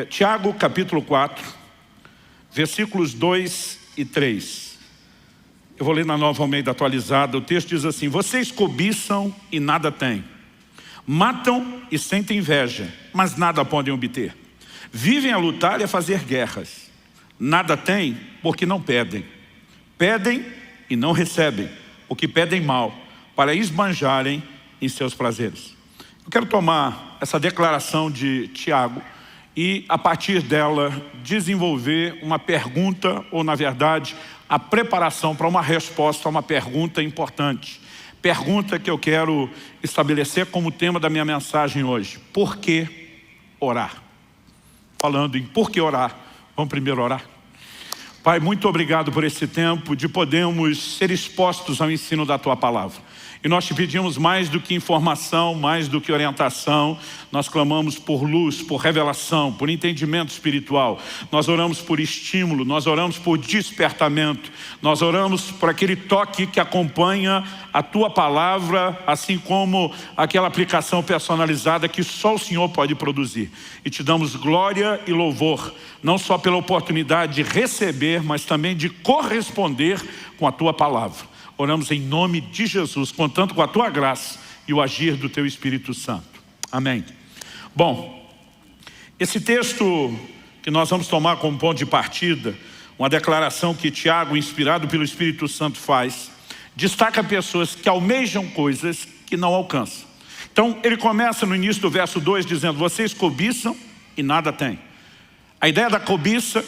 Tiago capítulo 4, versículos 2 e 3. Eu vou ler na Nova Almeida atualizada. O texto diz assim: vocês cobiçam e nada têm, matam e sentem inveja, mas nada podem obter. Vivem a lutar e a fazer guerras. Nada têm porque não pedem. Pedem e não recebem, porque pedem mal, para esbanjarem em seus prazeres. Eu quero tomar essa declaração de Tiago e, a partir dela, desenvolver uma pergunta, ou na verdade, a preparação para uma resposta a uma pergunta importante. Pergunta que eu quero estabelecer como tema da minha mensagem hoje: por que orar? Falando em por que orar, vamos primeiro orar. Pai, muito obrigado por esse tempo de podermos ser expostos ao ensino da Tua Palavra. E nós te pedimos mais do que informação, mais do que orientação. Nós clamamos por luz, por revelação, por entendimento espiritual. Nós oramos por estímulo, nós oramos por despertamento. Nós oramos por aquele toque que acompanha a Tua Palavra, assim como aquela aplicação personalizada que só o Senhor pode produzir. E te damos glória e louvor, não só pela oportunidade de receber, mas também de corresponder com a Tua Palavra. Oramos em nome de Jesus, contando com a Tua graça e o agir do Teu Espírito Santo. Amém. Bom, esse texto que nós vamos tomar como ponto de partida, uma declaração que Tiago, inspirado pelo Espírito Santo, faz, destaca pessoas que almejam coisas que não alcançam. Então, ele começa no início do verso 2 dizendo: vocês cobiçam e nada têm. A ideia da cobiça,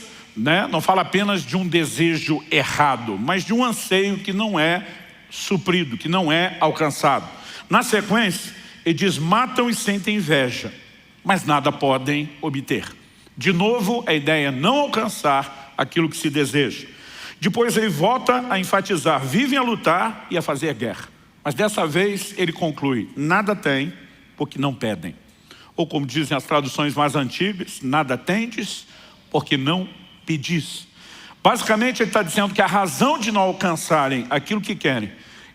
não fala apenas de um desejo errado, mas de um anseio que não é suprido, que não é alcançado. Na sequência, ele diz: matam e sentem inveja, mas nada podem obter. De novo, a ideia é não alcançar aquilo que se deseja. Depois ele volta a enfatizar: vivem a lutar e a fazer guerra. Mas dessa vez ele conclui: nada têm porque não pedem. Ou como dizem as traduções mais antigas: nada tendes porque não pedis. Basicamente ele está dizendo que a razão de não alcançarem aquilo que querem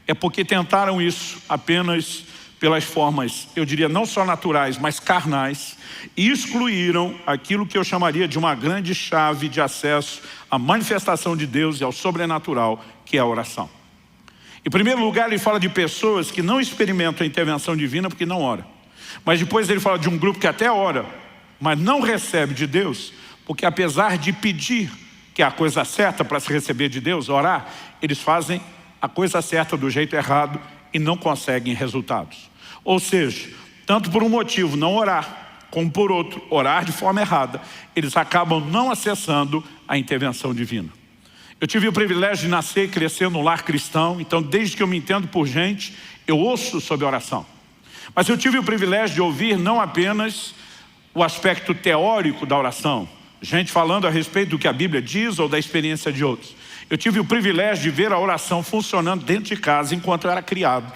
é porque tentaram isso apenas pelas formas, eu diria, não só naturais, mas carnais, e excluíram aquilo que eu chamaria de uma grande chave de acesso à manifestação de Deus e ao sobrenatural, que é a oração. Em primeiro lugar, ele fala de pessoas que não experimentam a intervenção divina porque não oram. Mas depois ele fala de um grupo que até ora, mas não recebe de Deus, porque apesar de pedir, que é a coisa certa para se receber de Deus, orar, eles fazem a coisa certa do jeito errado e não conseguem resultados. Ou seja, tanto por um motivo não orar, como por outro orar de forma errada, eles acabam não acessando a intervenção divina. Eu tive o privilégio de nascer e crescer num lar cristão, então desde que eu me entendo por gente, eu ouço sobre oração. Mas eu tive o privilégio de ouvir não apenas o aspecto teórico da oração, gente falando a respeito do que a Bíblia diz ou da experiência de outros. Eu tive o privilégio de ver a oração funcionando dentro de casa enquanto eu era criado.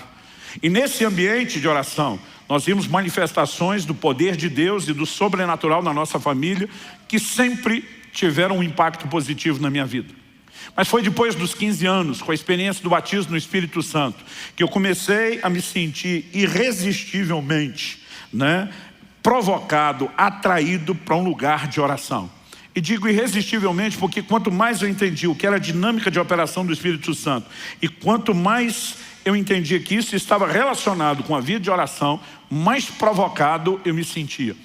E nesse ambiente de oração, nós vimos manifestações do poder de Deus e do sobrenatural na nossa família, que sempre tiveram um impacto positivo na minha vida. Mas foi depois dos 15 anos, com a experiência do batismo no Espírito Santo, que eu comecei a me sentir irresistivelmente, provocado, atraído para um lugar de oração. E digo irresistivelmente porque quanto mais eu entendi o que era a dinâmica de operação do Espírito Santo e quanto mais eu entendi que isso estava relacionado com a vida de oração, mais provocado eu me sentia.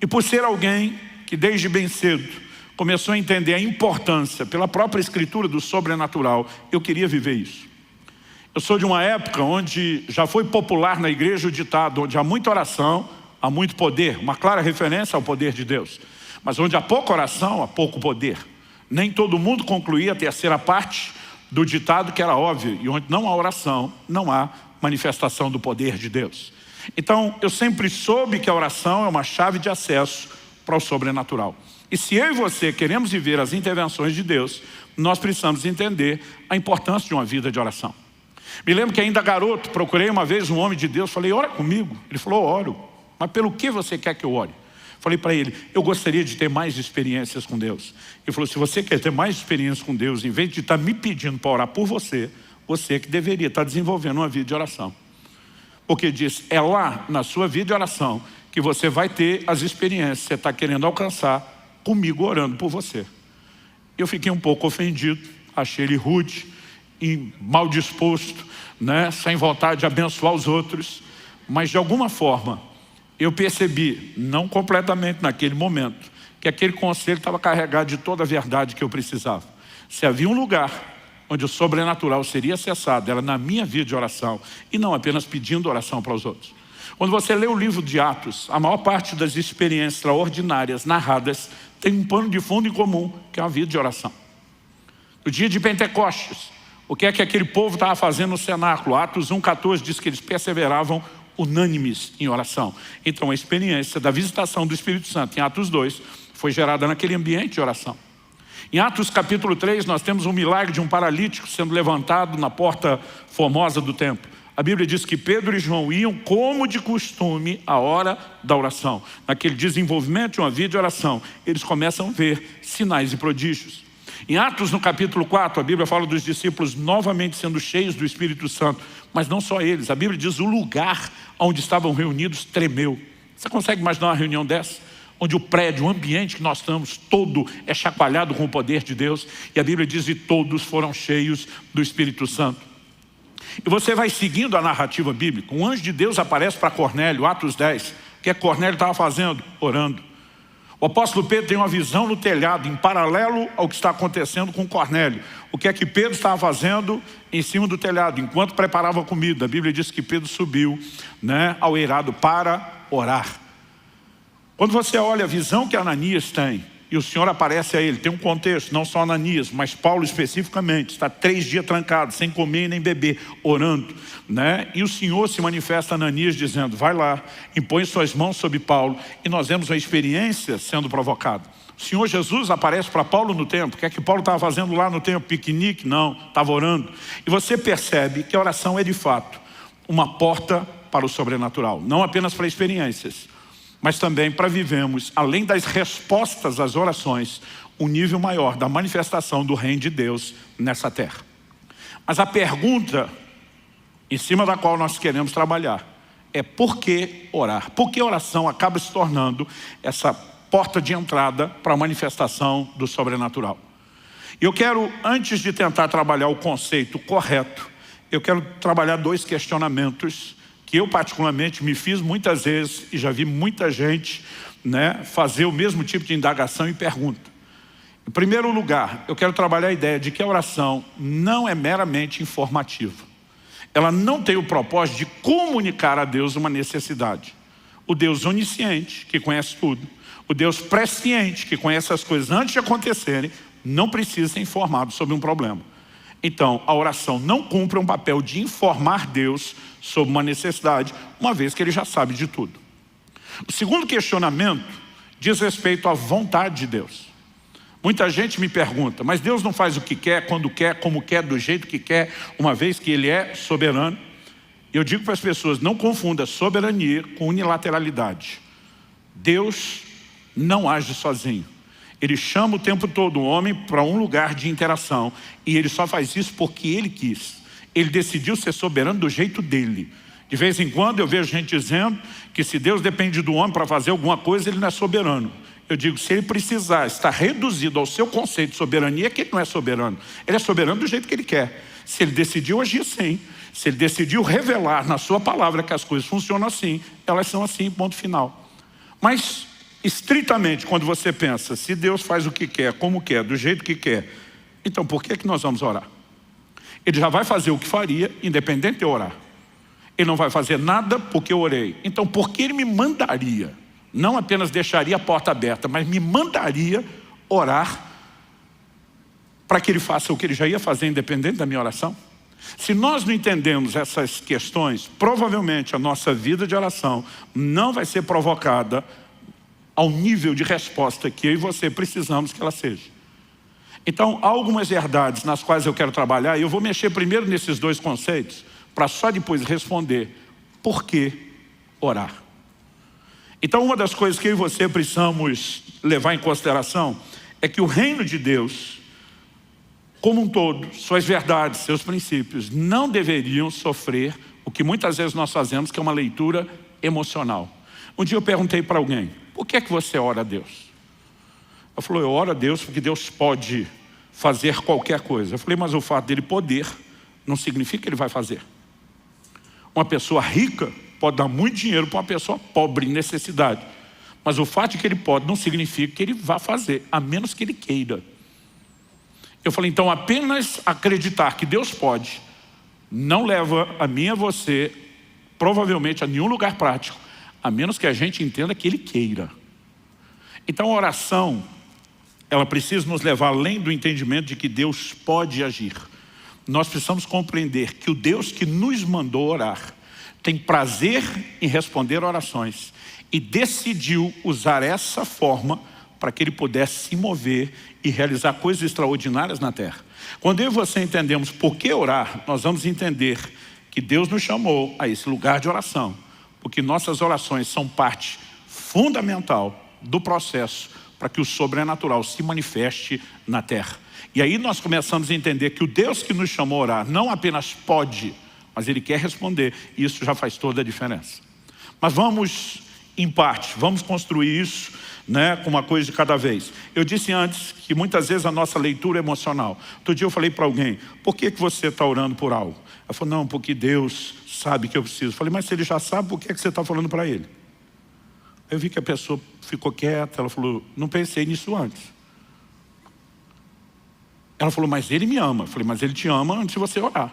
E por ser alguém que desde bem cedo começou a entender a importância pela própria Escritura do sobrenatural, eu queria viver isso. Eu sou de uma época onde já foi popular na igreja o ditado: onde há muita oração, há muito poder, uma clara referência ao poder de Deus. Mas onde há pouca oração, há pouco poder. Nem todo mundo concluía a terceira parte do ditado, que era óbvio: e onde não há oração, não há manifestação do poder de Deus. Então, eu sempre soube que a oração é uma chave de acesso para o sobrenatural. E se eu e você queremos viver as intervenções de Deus, nós precisamos entender a importância de uma vida de oração. Me lembro que ainda garoto, procurei uma vez um homem de Deus, falei: ora comigo. Ele falou: oro. Mas pelo que você quer que eu ore? Falei para ele: eu gostaria de ter mais experiências com Deus. Ele falou: se você quer ter mais experiências com Deus, em vez de estar me pedindo para orar por você, você que deveria estar desenvolvendo uma vida de oração. Porque diz, é lá na sua vida de oração que você vai ter as experiências que você está querendo alcançar comigo orando por você. Eu fiquei um pouco ofendido, achei ele rude e mal disposto, né? Sem vontade de abençoar os outros, mas de alguma forma eu percebi, não completamente naquele momento, que aquele conselho estava carregado de toda a verdade que eu precisava. Se havia um lugar onde o sobrenatural seria acessado, era na minha vida de oração, e não apenas pedindo oração para os outros. Quando você lê o livro de Atos, a maior parte das experiências extraordinárias narradas tem um pano de fundo em comum, que é uma vida de oração. No dia de Pentecostes, o que é que aquele povo estava fazendo no cenáculo? Atos 1,14 diz que eles perseveravam unânimes em oração. Então a experiência da visitação do Espírito Santo em Atos 2 foi gerada naquele ambiente de oração. Em Atos capítulo 3 nós temos um milagre de um paralítico sendo levantado na porta formosa do templo. A Bíblia diz que Pedro e João iam como de costume à hora da oração. Naquele desenvolvimento de uma vida de oração, eles começam a ver sinais e prodígios. Em Atos no capítulo 4, a Bíblia fala dos discípulos novamente sendo cheios do Espírito Santo. Mas não só eles, a Bíblia diz o lugar onde estavam reunidos tremeu. Você consegue imaginar uma reunião dessa? Onde o prédio, o ambiente que nós estamos todo é chacoalhado com o poder de Deus. E a Bíblia diz que todos foram cheios do Espírito Santo. E você vai seguindo a narrativa bíblica. Um anjo de Deus aparece para Cornélio, Atos 10. O que Cornélio estava fazendo? Orando. O apóstolo Pedro tem uma visão no telhado, em paralelo ao que está acontecendo com Cornélio. O que é que Pedro estava fazendo em cima do telhado, enquanto preparava a comida? A Bíblia diz que Pedro subiu, né, ao eirado para orar. Quando você olha a visão que Ananias tem, e o Senhor aparece a ele, tem um contexto, não só Ananias, mas Paulo especificamente, está 3 dias trancado, sem comer nem beber, orando, né? E o Senhor se manifesta a Ananias dizendo, vai lá, impõe suas mãos sobre Paulo, e nós vemos a experiência sendo provocada. O Senhor Jesus aparece para Paulo no templo. O que é que Paulo estava fazendo lá no templo? Piquenique? Não, estava orando. E você percebe que a oração é de fato uma porta para o sobrenatural, não apenas para experiências, mas também para vivermos, além das respostas às orações, um nível maior da manifestação do reino de Deus nessa terra. Mas a pergunta em cima da qual nós queremos trabalhar é por que orar? Por que a oração acaba se tornando essa porta de entrada para a manifestação do sobrenatural? E eu quero, antes de tentar trabalhar o conceito correto, eu quero trabalhar 2 questionamentos que eu particularmente me fiz muitas vezes e já vi muita gente, né, fazer o mesmo tipo de indagação e pergunta. Em primeiro lugar, eu quero trabalhar a ideia de que a oração não é meramente informativa. Ela não tem o propósito de comunicar a Deus uma necessidade. O Deus onisciente, que conhece tudo, o Deus presciente, que conhece as coisas antes de acontecerem, não precisa ser informado sobre um problema. Então, a oração não cumpre um papel de informar Deus sobre uma necessidade, uma vez que Ele já sabe de tudo. O segundo questionamento diz respeito à vontade de Deus. Muita gente me pergunta, mas Deus não faz o que quer, quando quer, como quer, do jeito que quer, uma vez que Ele é soberano? Eu digo para as pessoas, não confunda soberania com unilateralidade. Deus não age sozinho. Ele chama o tempo todo o homem para um lugar de interação. E Ele só faz isso porque Ele quis. Ele decidiu ser soberano do jeito dele. De vez em quando eu vejo gente dizendo que se Deus depende do homem para fazer alguma coisa, Ele não é soberano. Eu digo, se Ele precisar estar reduzido ao seu conceito de soberania, é que Ele não é soberano. Ele é soberano do jeito que Ele quer. Se Ele decidiu agir assim, se Ele decidiu revelar na sua palavra que as coisas funcionam assim, elas são assim, ponto final. Mas estritamente, quando você pensa, se Deus faz o que quer, como quer, do jeito que quer, então por que nós vamos orar? Ele já vai fazer o que faria, independente de eu orar. Ele não vai fazer nada porque eu orei. Então por que Ele me mandaria? Não apenas deixaria a porta aberta, mas me mandaria orar para que Ele faça o que Ele já ia fazer, independente da minha oração? Se nós não entendemos essas questões, provavelmente a nossa vida de oração não vai ser provocada ao nível de resposta que eu e você precisamos que ela seja. Então, há algumas verdades nas quais eu quero trabalhar, e eu vou mexer primeiro nesses 2 conceitos, para só depois responder por que orar. Então, uma das coisas que eu e você precisamos levar em consideração é que o reino de Deus, como um todo, suas verdades, seus princípios, não deveriam sofrer o que muitas vezes nós fazemos, que é uma leitura emocional. Um dia eu perguntei para alguém, por que é que você ora a Deus? Ela falou, eu oro a Deus porque Deus pode fazer qualquer coisa. Eu falei, mas o fato dele poder não significa que ele vai fazer. Uma pessoa rica pode dar muito dinheiro para uma pessoa pobre, em necessidade. Mas o fato de que ele pode não significa que ele vá fazer, a menos que ele queira. Eu falei, então apenas acreditar que Deus pode não leva a mim e a você, provavelmente, a nenhum lugar prático, a menos que a gente entenda que Ele queira. Então a oração, ela precisa nos levar além do entendimento de que Deus pode agir. Nós precisamos compreender que o Deus que nos mandou orar tem prazer em responder orações e decidiu usar essa forma para que Ele pudesse se mover e realizar coisas extraordinárias na terra. Quando eu e você entendemos por que orar, nós vamos entender que Deus nos chamou a esse lugar de oração, porque nossas orações são parte fundamental do processo para que o sobrenatural se manifeste na terra. E aí nós começamos a entender que o Deus que nos chamou a orar não apenas pode, mas Ele quer responder, e isso já faz toda a diferença. Mas vamos, em parte, vamos construir isso, com uma coisa de cada vez. Eu disse antes que muitas vezes a nossa leitura é emocional. Outro dia eu falei para alguém, por que você está orando por algo? Ela falou, não, porque Deus sabe que eu preciso. Eu falei, mas se Ele já sabe, por que você está falando para Ele? Eu vi que a pessoa ficou quieta, ela falou, não pensei nisso antes. Ela falou, mas Ele me ama. Eu falei, mas Ele te ama antes de você orar.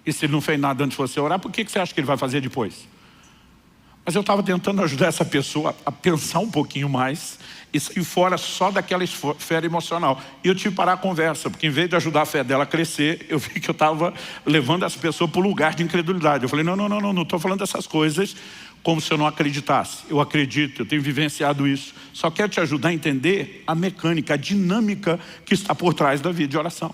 E se Ele não fez nada antes de você orar, por que você acha que Ele vai fazer depois? Mas eu estava tentando ajudar essa pessoa a pensar um pouquinho mais e sair fora só daquela esfera emocional. E eu tive que parar a conversa, porque em vez de ajudar a fé dela a crescer, eu vi que eu estava levando essa pessoa para o lugar de incredulidade. Eu falei, não estou falando dessas coisas como se eu não acreditasse. Eu acredito, eu tenho vivenciado isso. Só quero te ajudar a entender a mecânica, a dinâmica que está por trás da vida de oração.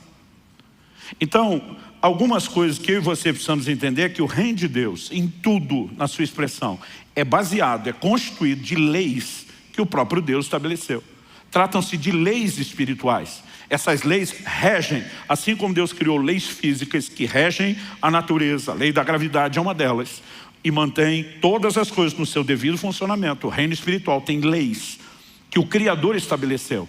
Então, algumas coisas que eu e você precisamos entender é que o reino de Deus, em tudo, na sua expressão, é baseado, é constituído de leis que o próprio Deus estabeleceu. Tratam-se de leis espirituais. Essas leis regem, assim como Deus criou leis físicas que regem a natureza. A lei da gravidade é uma delas. E mantém todas as coisas no seu devido funcionamento. O reino espiritual tem leis que o Criador estabeleceu.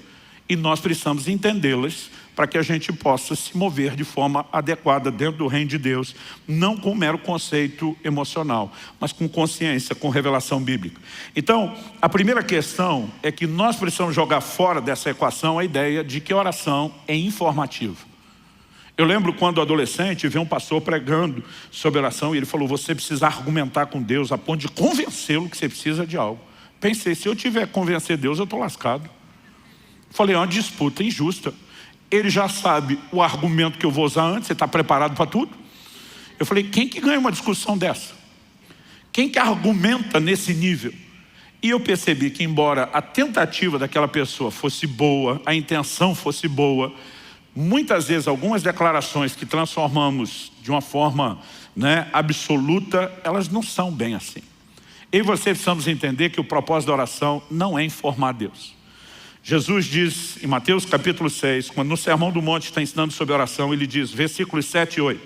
E nós precisamos entendê-las para que a gente possa se mover de forma adequada dentro do reino de Deus, não com mero conceito emocional, mas com consciência, com revelação bíblica. Então, a primeira questão é que nós precisamos jogar fora dessa equação a ideia de que oração é informativa. Eu lembro quando adolescente, vi um pastor pregando sobre oração e ele falou, você precisa argumentar com Deus a ponto de convencê-lo que você precisa de algo. Pensei, se eu tiver que convencer Deus, eu estou lascado. Falei, é uma disputa injusta. Ele já sabe o argumento que eu vou usar antes, você está preparado para tudo? Eu falei, quem que ganha uma discussão dessa? Quem que argumenta nesse nível? E eu percebi que embora a tentativa daquela pessoa fosse boa, a intenção fosse boa, muitas vezes algumas declarações que transformamos de uma forma absoluta, elas não são bem assim. Eu e você precisamos entender que o propósito da oração não é informar Deus. Jesus diz em Mateus capítulo 6, quando no Sermão do Monte está ensinando sobre oração, ele diz, versículos 7 e 8,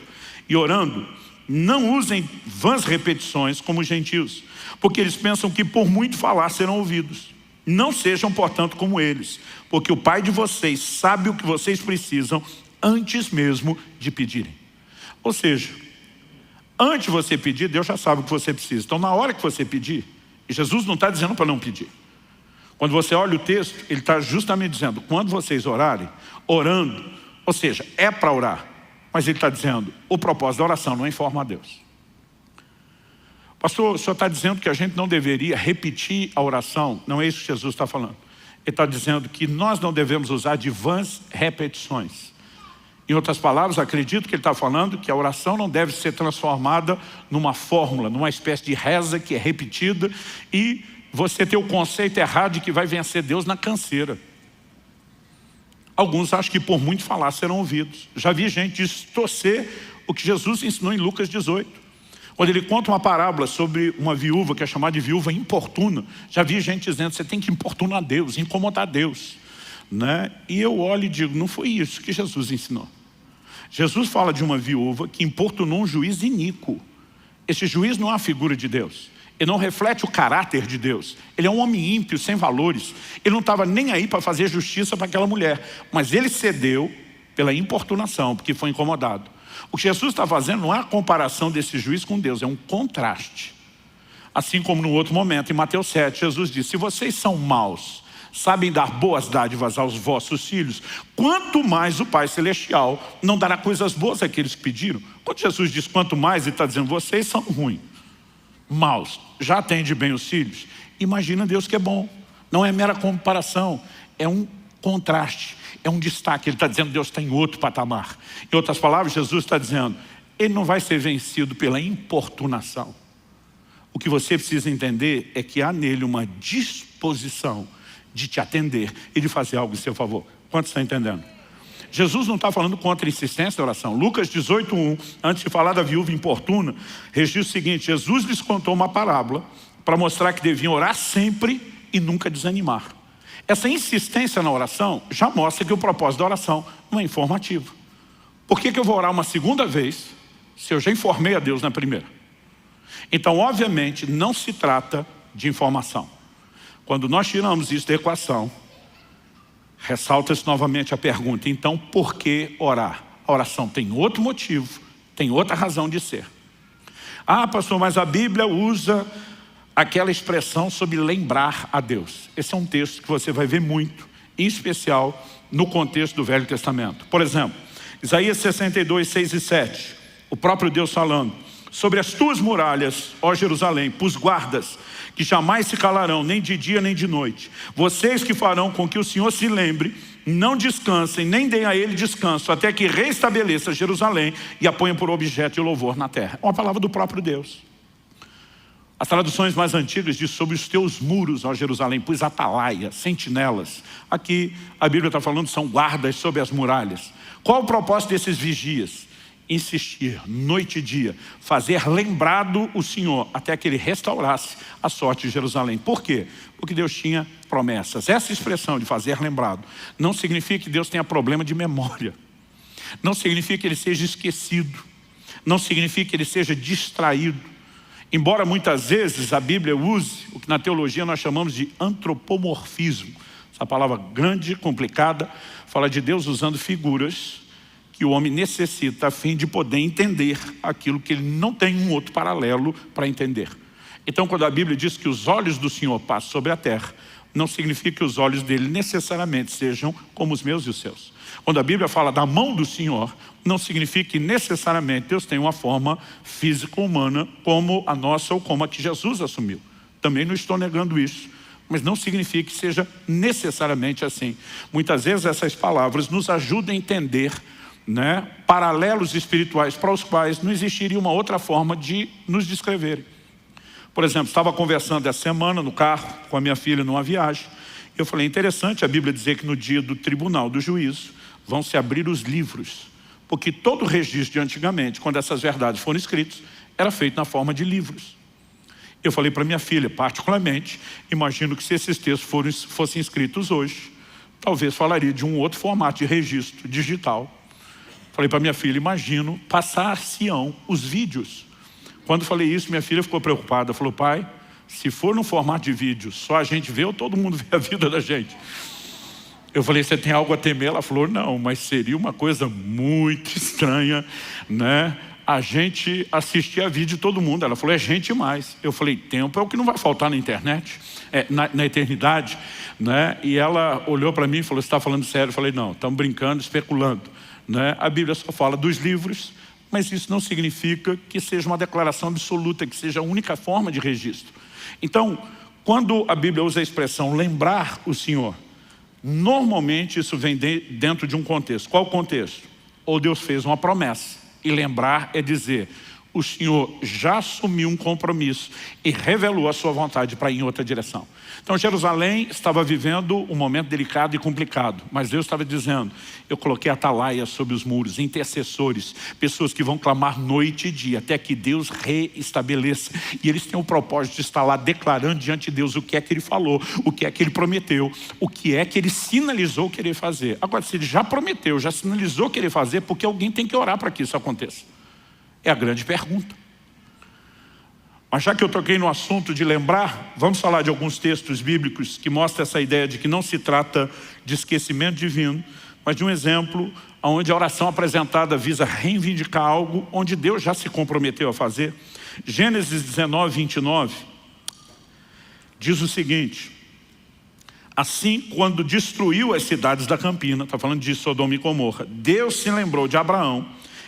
e orando, não usem vãs repetições como os gentios, porque eles pensam que por muito falar serão ouvidos. Não sejam, portanto, como eles, porque o Pai de vocês sabe o que vocês precisam antes mesmo de pedirem. Ou seja, antes de você pedir, Deus já sabe o que você precisa. Então, na hora que você pedir, e Jesus não está dizendo para não pedir. Quando você olha o texto, ele está justamente dizendo, quando vocês orarem, orando, ou seja, é para orar, mas ele está dizendo, o propósito da oração não é informar Deus. Pastor, o senhor está dizendo que a gente não deveria repetir a oração? Não é isso que Jesus está falando. Ele está dizendo que nós não devemos usar de vãs repetições. Em outras palavras, acredito que ele está falando que a oração não deve ser transformada numa fórmula, numa espécie de reza que é repetida e você tem o conceito errado de que vai vencer Deus na canseira. Alguns acham que por muito falar serão ouvidos. Já vi gente distorcer o que Jesus ensinou em Lucas 18. Quando ele conta uma parábola sobre uma viúva que é chamada de viúva importuna. Já vi gente dizendo, você tem que importunar Deus, incomodar Deus. E eu olho e digo, não foi isso que Jesus ensinou. Jesus fala de uma viúva que importunou um juiz iníquo. Esse juiz não é a figura de Deus. Ele não reflete o caráter de Deus. Ele é um homem ímpio, sem valores. Ele não estava nem aí para fazer justiça para aquela mulher. Mas ele cedeu pela importunação, porque foi incomodado. O que Jesus está fazendo não é a comparação desse juiz com Deus, é um contraste. Assim como no outro momento, em Mateus 7, Jesus disse: se vocês são maus, sabem dar boas dádivas aos vossos filhos, quanto mais o Pai Celestial não dará coisas boas àqueles que pediram. Quando Jesus diz quanto mais, ele está dizendo: vocês são ruins, maus, já atende bem os filhos. Imagina Deus que é bom. Não é mera comparação, é um contraste, é um destaque. Ele está dizendo que Deus está em outro patamar. Em outras palavras, Jesus está dizendo: ele não vai ser vencido pela importunação. O que você precisa entender é que há nele uma disposição de te atender e de fazer algo em seu favor. Quantos estão entendendo? Jesus não está falando contra a insistência da oração. Lucas 18:1, antes de falar da viúva importuna, registra o seguinte: Jesus lhes contou uma parábola para mostrar que deviam orar sempre e nunca desanimar. Essa insistência na oração já mostra que o propósito da oração não é informativo. Por que eu vou orar uma segunda vez se eu já informei a Deus na primeira? Então, obviamente, não se trata de informação. Quando nós tiramos isso da equação, ressalta-se novamente a pergunta: então por que orar? A oração tem outro motivo, tem outra razão de ser. Ah, pastor, mas a Bíblia usa aquela expressão sobre lembrar a Deus. Esse é um texto que você vai ver muito, em especial no contexto do Velho Testamento. Por exemplo, Isaías 62, 6 e 7, o próprio Deus falando: sobre as tuas muralhas, ó Jerusalém, pus guardas que jamais se calarão, nem de dia nem de noite. Vocês que farão com que o Senhor se lembre, não descansem, nem deem a ele descanso, até que restabeleça Jerusalém e a ponha por objeto de louvor na terra. É uma palavra do próprio Deus. As traduções mais antigas dizem: sobre os teus muros, ó Jerusalém, pus atalaias, sentinelas. Aqui a Bíblia está falando são guardas sobre as muralhas. Qual o propósito desses vigias? Insistir, noite e dia, fazer lembrado o Senhor, até que ele restaurasse a sorte de Jerusalém. Por quê? Porque Deus tinha promessas. Essa expressão de fazer lembrado não significa que Deus tenha problema de memória. Não significa que ele seja esquecido. Não significa que ele seja distraído. Embora muitas vezes a Bíblia use o que na teologia nós chamamos de antropomorfismo. Essa palavra grande, complicada, fala de Deus usando figuras que o homem necessita a fim de poder entender aquilo que ele não tem um outro paralelo para entender. Então, quando a Bíblia diz que os olhos do Senhor passam sobre a terra, não significa que os olhos dele necessariamente sejam como os meus e os seus. Quando a Bíblia fala da mão do Senhor, não significa que necessariamente Deus tem uma forma física humana como a nossa ou como a que Jesus assumiu. Também não estou negando isso, mas não significa que seja necessariamente assim. Muitas vezes essas palavras nos ajudam a entender paralelos espirituais para os quais não existiria uma outra forma de nos descreverem. Por exemplo, estava conversando essa semana no carro com a minha filha numa viagem. Eu falei: interessante a Bíblia dizer que no dia do tribunal do juízo vão se abrir os livros, porque todo o registro de antigamente, quando essas verdades foram escritas, era feito na forma de livros. Eu falei para minha filha: particularmente, imagino que se esses textos fossem escritos hoje, talvez falaria de um outro formato de registro digital. Falei para minha filha: imagino passar-se-ão os vídeos. Quando falei isso, minha filha ficou preocupada. Falou: pai, se for no formato de vídeo, só a gente vê ou todo mundo vê a vida da gente? Eu falei: você tem algo a temer? Ela falou: não, mas seria uma coisa muito estranha, a gente assistir a vídeo de todo mundo. Ela falou: é gente mais. Eu falei: tempo é o que não vai faltar na internet, na eternidade, E ela olhou para mim e falou: você está falando sério? Eu falei: não, estamos brincando, especulando. A Bíblia só fala dos livros, mas isso não significa que seja uma declaração absoluta, que seja a única forma de registro. Então, quando a Bíblia usa a expressão lembrar o Senhor, normalmente isso vem dentro de um contexto. Qual o contexto? Ou Deus fez uma promessa, e lembrar é dizer: o Senhor já assumiu um compromisso e revelou a sua vontade para ir em outra direção. Então Jerusalém estava vivendo um momento delicado e complicado, mas Deus estava dizendo: eu coloquei atalaias sobre os muros, intercessores, pessoas que vão clamar noite e dia até que Deus reestabeleça. E eles têm o propósito de estar lá declarando diante de Deus o que é que ele falou, o que é que ele prometeu, o que é que ele sinalizou querer fazer. Agora, se ele já prometeu, já sinalizou querer fazer, porque alguém tem que orar para que isso aconteça? É a grande pergunta. Mas já que eu toquei no assunto de lembrar, vamos falar de alguns textos bíblicos que mostram essa ideia de que não se trata de esquecimento divino, mas de um exemplo onde a oração apresentada visa reivindicar algo onde Deus já se comprometeu a fazer. Gênesis 19, 29, diz o seguinte: assim, quando destruiu as cidades da campina, está falando de Sodoma e Gomorra, Deus se lembrou de Abraão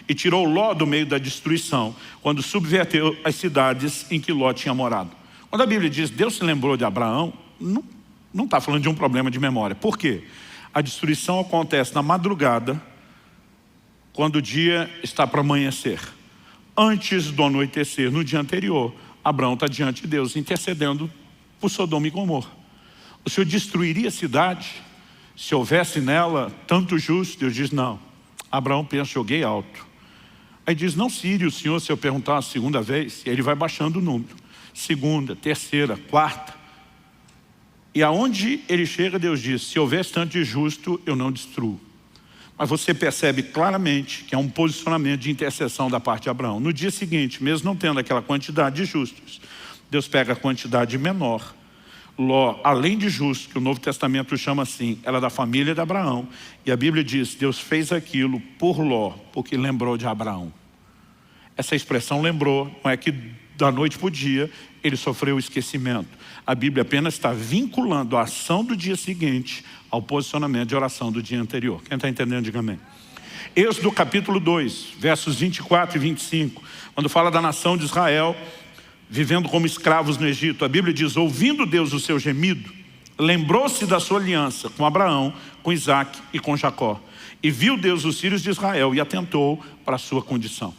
e tirou Ló do meio da destruição, quando subverteu as cidades em que Ló tinha morado. Quando a Bíblia diz Deus se lembrou de Abraão, não está falando de um problema de memória. Por quê? A destruição acontece na madrugada, quando o dia está para amanhecer. Antes do anoitecer, no dia anterior, Abraão está diante de Deus, intercedendo por Sodoma e Gomorra. O Senhor destruiria a cidade se houvesse nela tanto justo? Deus diz não. Abraão pensa, joguei alto. Aí diz, não se ire o Senhor se eu perguntar a segunda vez. E aí ele vai baixando o número. Segunda, terceira, quarta. E aonde ele chega, Deus diz, se houvesse tanto de justo, eu não destruo. Mas você percebe claramente que é um posicionamento de intercessão da parte de Abraão. No dia seguinte, mesmo não tendo aquela quantidade de justos, Deus pega a quantidade menor. Ló, além de justo, que o Novo Testamento chama assim, ela é da família de Abraão. E a Bíblia diz, Deus fez aquilo por Ló, porque lembrou de Abraão. Essa expressão lembrou, não é que da noite para o dia ele sofreu o esquecimento. A Bíblia apenas está vinculando a ação do dia seguinte ao posicionamento de oração do dia anterior. Quem está entendendo, diga amém. Êxodo capítulo 2, versos 24 e 25, quando fala da nação de Israel vivendo como escravos no Egito, a Bíblia diz, ouvindo Deus o seu gemido, lembrou-se da sua aliança com Abraão, com Isaac e com Jacó. E viu Deus os filhos de Israel e atentou para a sua condição.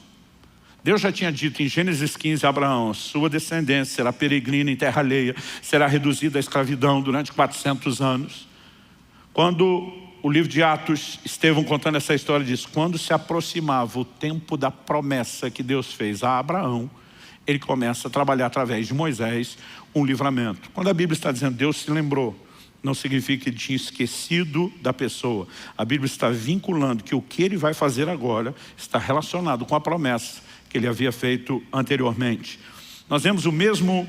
Deus já tinha dito em Gênesis 15 a Abraão, sua descendência será peregrina em terra alheia, será reduzida à escravidão durante 400 anos. Quando o livro de Atos, Estevão contando essa história diz, quando se aproximava o tempo da promessa que Deus fez a Abraão, ele começa a trabalhar através de Moisés um livramento. Quando a Bíblia está dizendo Deus se lembrou, não significa que ele tinha esquecido da pessoa. A Bíblia está vinculando que o que ele vai fazer agora está relacionado com a promessa que ele havia feito anteriormente. Nós vemos o mesmo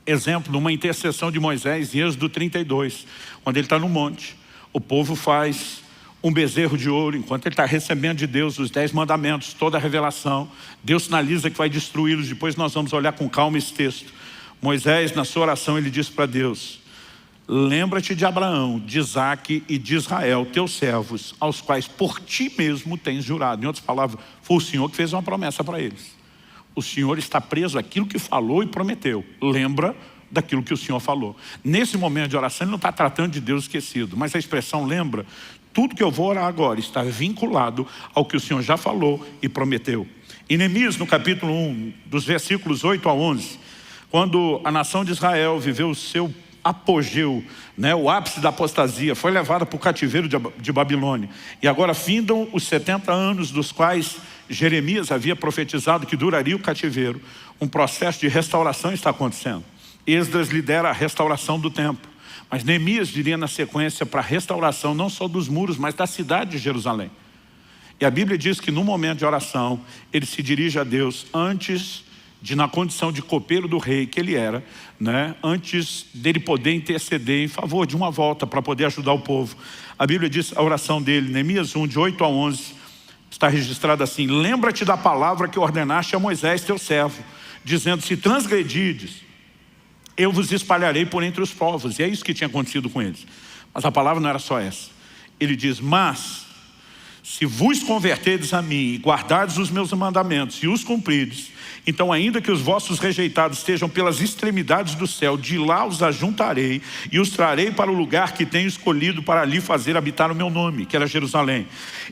exemplo numa intercessão de Moisés em Êxodo 32, quando ele está no monte. O povo faz um bezerro de ouro, enquanto ele está recebendo de Deus os 10 mandamentos, toda a revelação. Deus sinaliza que vai destruí-los, depois nós vamos olhar com calma esse texto. Moisés, na sua oração, ele diz para Deus, lembra-te de Abraão, de Isaac e de Israel, teus servos, aos quais por ti mesmo tens jurado. Em outras palavras, foi o Senhor que fez uma promessa para eles. O Senhor está preso àquilo que falou e prometeu. Lembra daquilo que o Senhor falou. Nesse momento de oração, ele não está tratando de Deus esquecido, mas a expressão lembra, tudo que eu vou orar agora está vinculado ao que o Senhor já falou e prometeu. Em Neemias, no capítulo 1, dos versículos 8 a 11, quando a nação de Israel viveu o seu apogeu, o ápice da apostasia, foi levada para o cativeiro de Babilônia. E agora findam os 70 anos dos quais Jeremias havia profetizado que duraria o cativeiro. Um processo de restauração está acontecendo. Esdras lidera a restauração do templo. Mas Neemias diria na sequência para a restauração não só dos muros, mas da cidade de Jerusalém. E a Bíblia diz que no momento de oração, ele se dirige a Deus antes de, na condição de copeiro do rei que ele era, antes dele poder interceder em favor de uma volta para poder ajudar o povo. A Bíblia diz a oração dele, Neemias 1, de 8 a 11, está registrada assim, lembra-te da palavra que ordenaste a Moisés, teu servo, dizendo, se transgredides, eu vos espalharei por entre os povos. E é isso que tinha acontecido com eles. Mas a palavra não era só essa. Ele diz, mas se vos converterdes a mim e guardardes os meus mandamentos e os cumprides, então ainda que os vossos rejeitados estejam pelas extremidades do céu, de lá os ajuntarei e os trarei para o lugar que tenho escolhido para ali fazer habitar o meu nome, que era Jerusalém.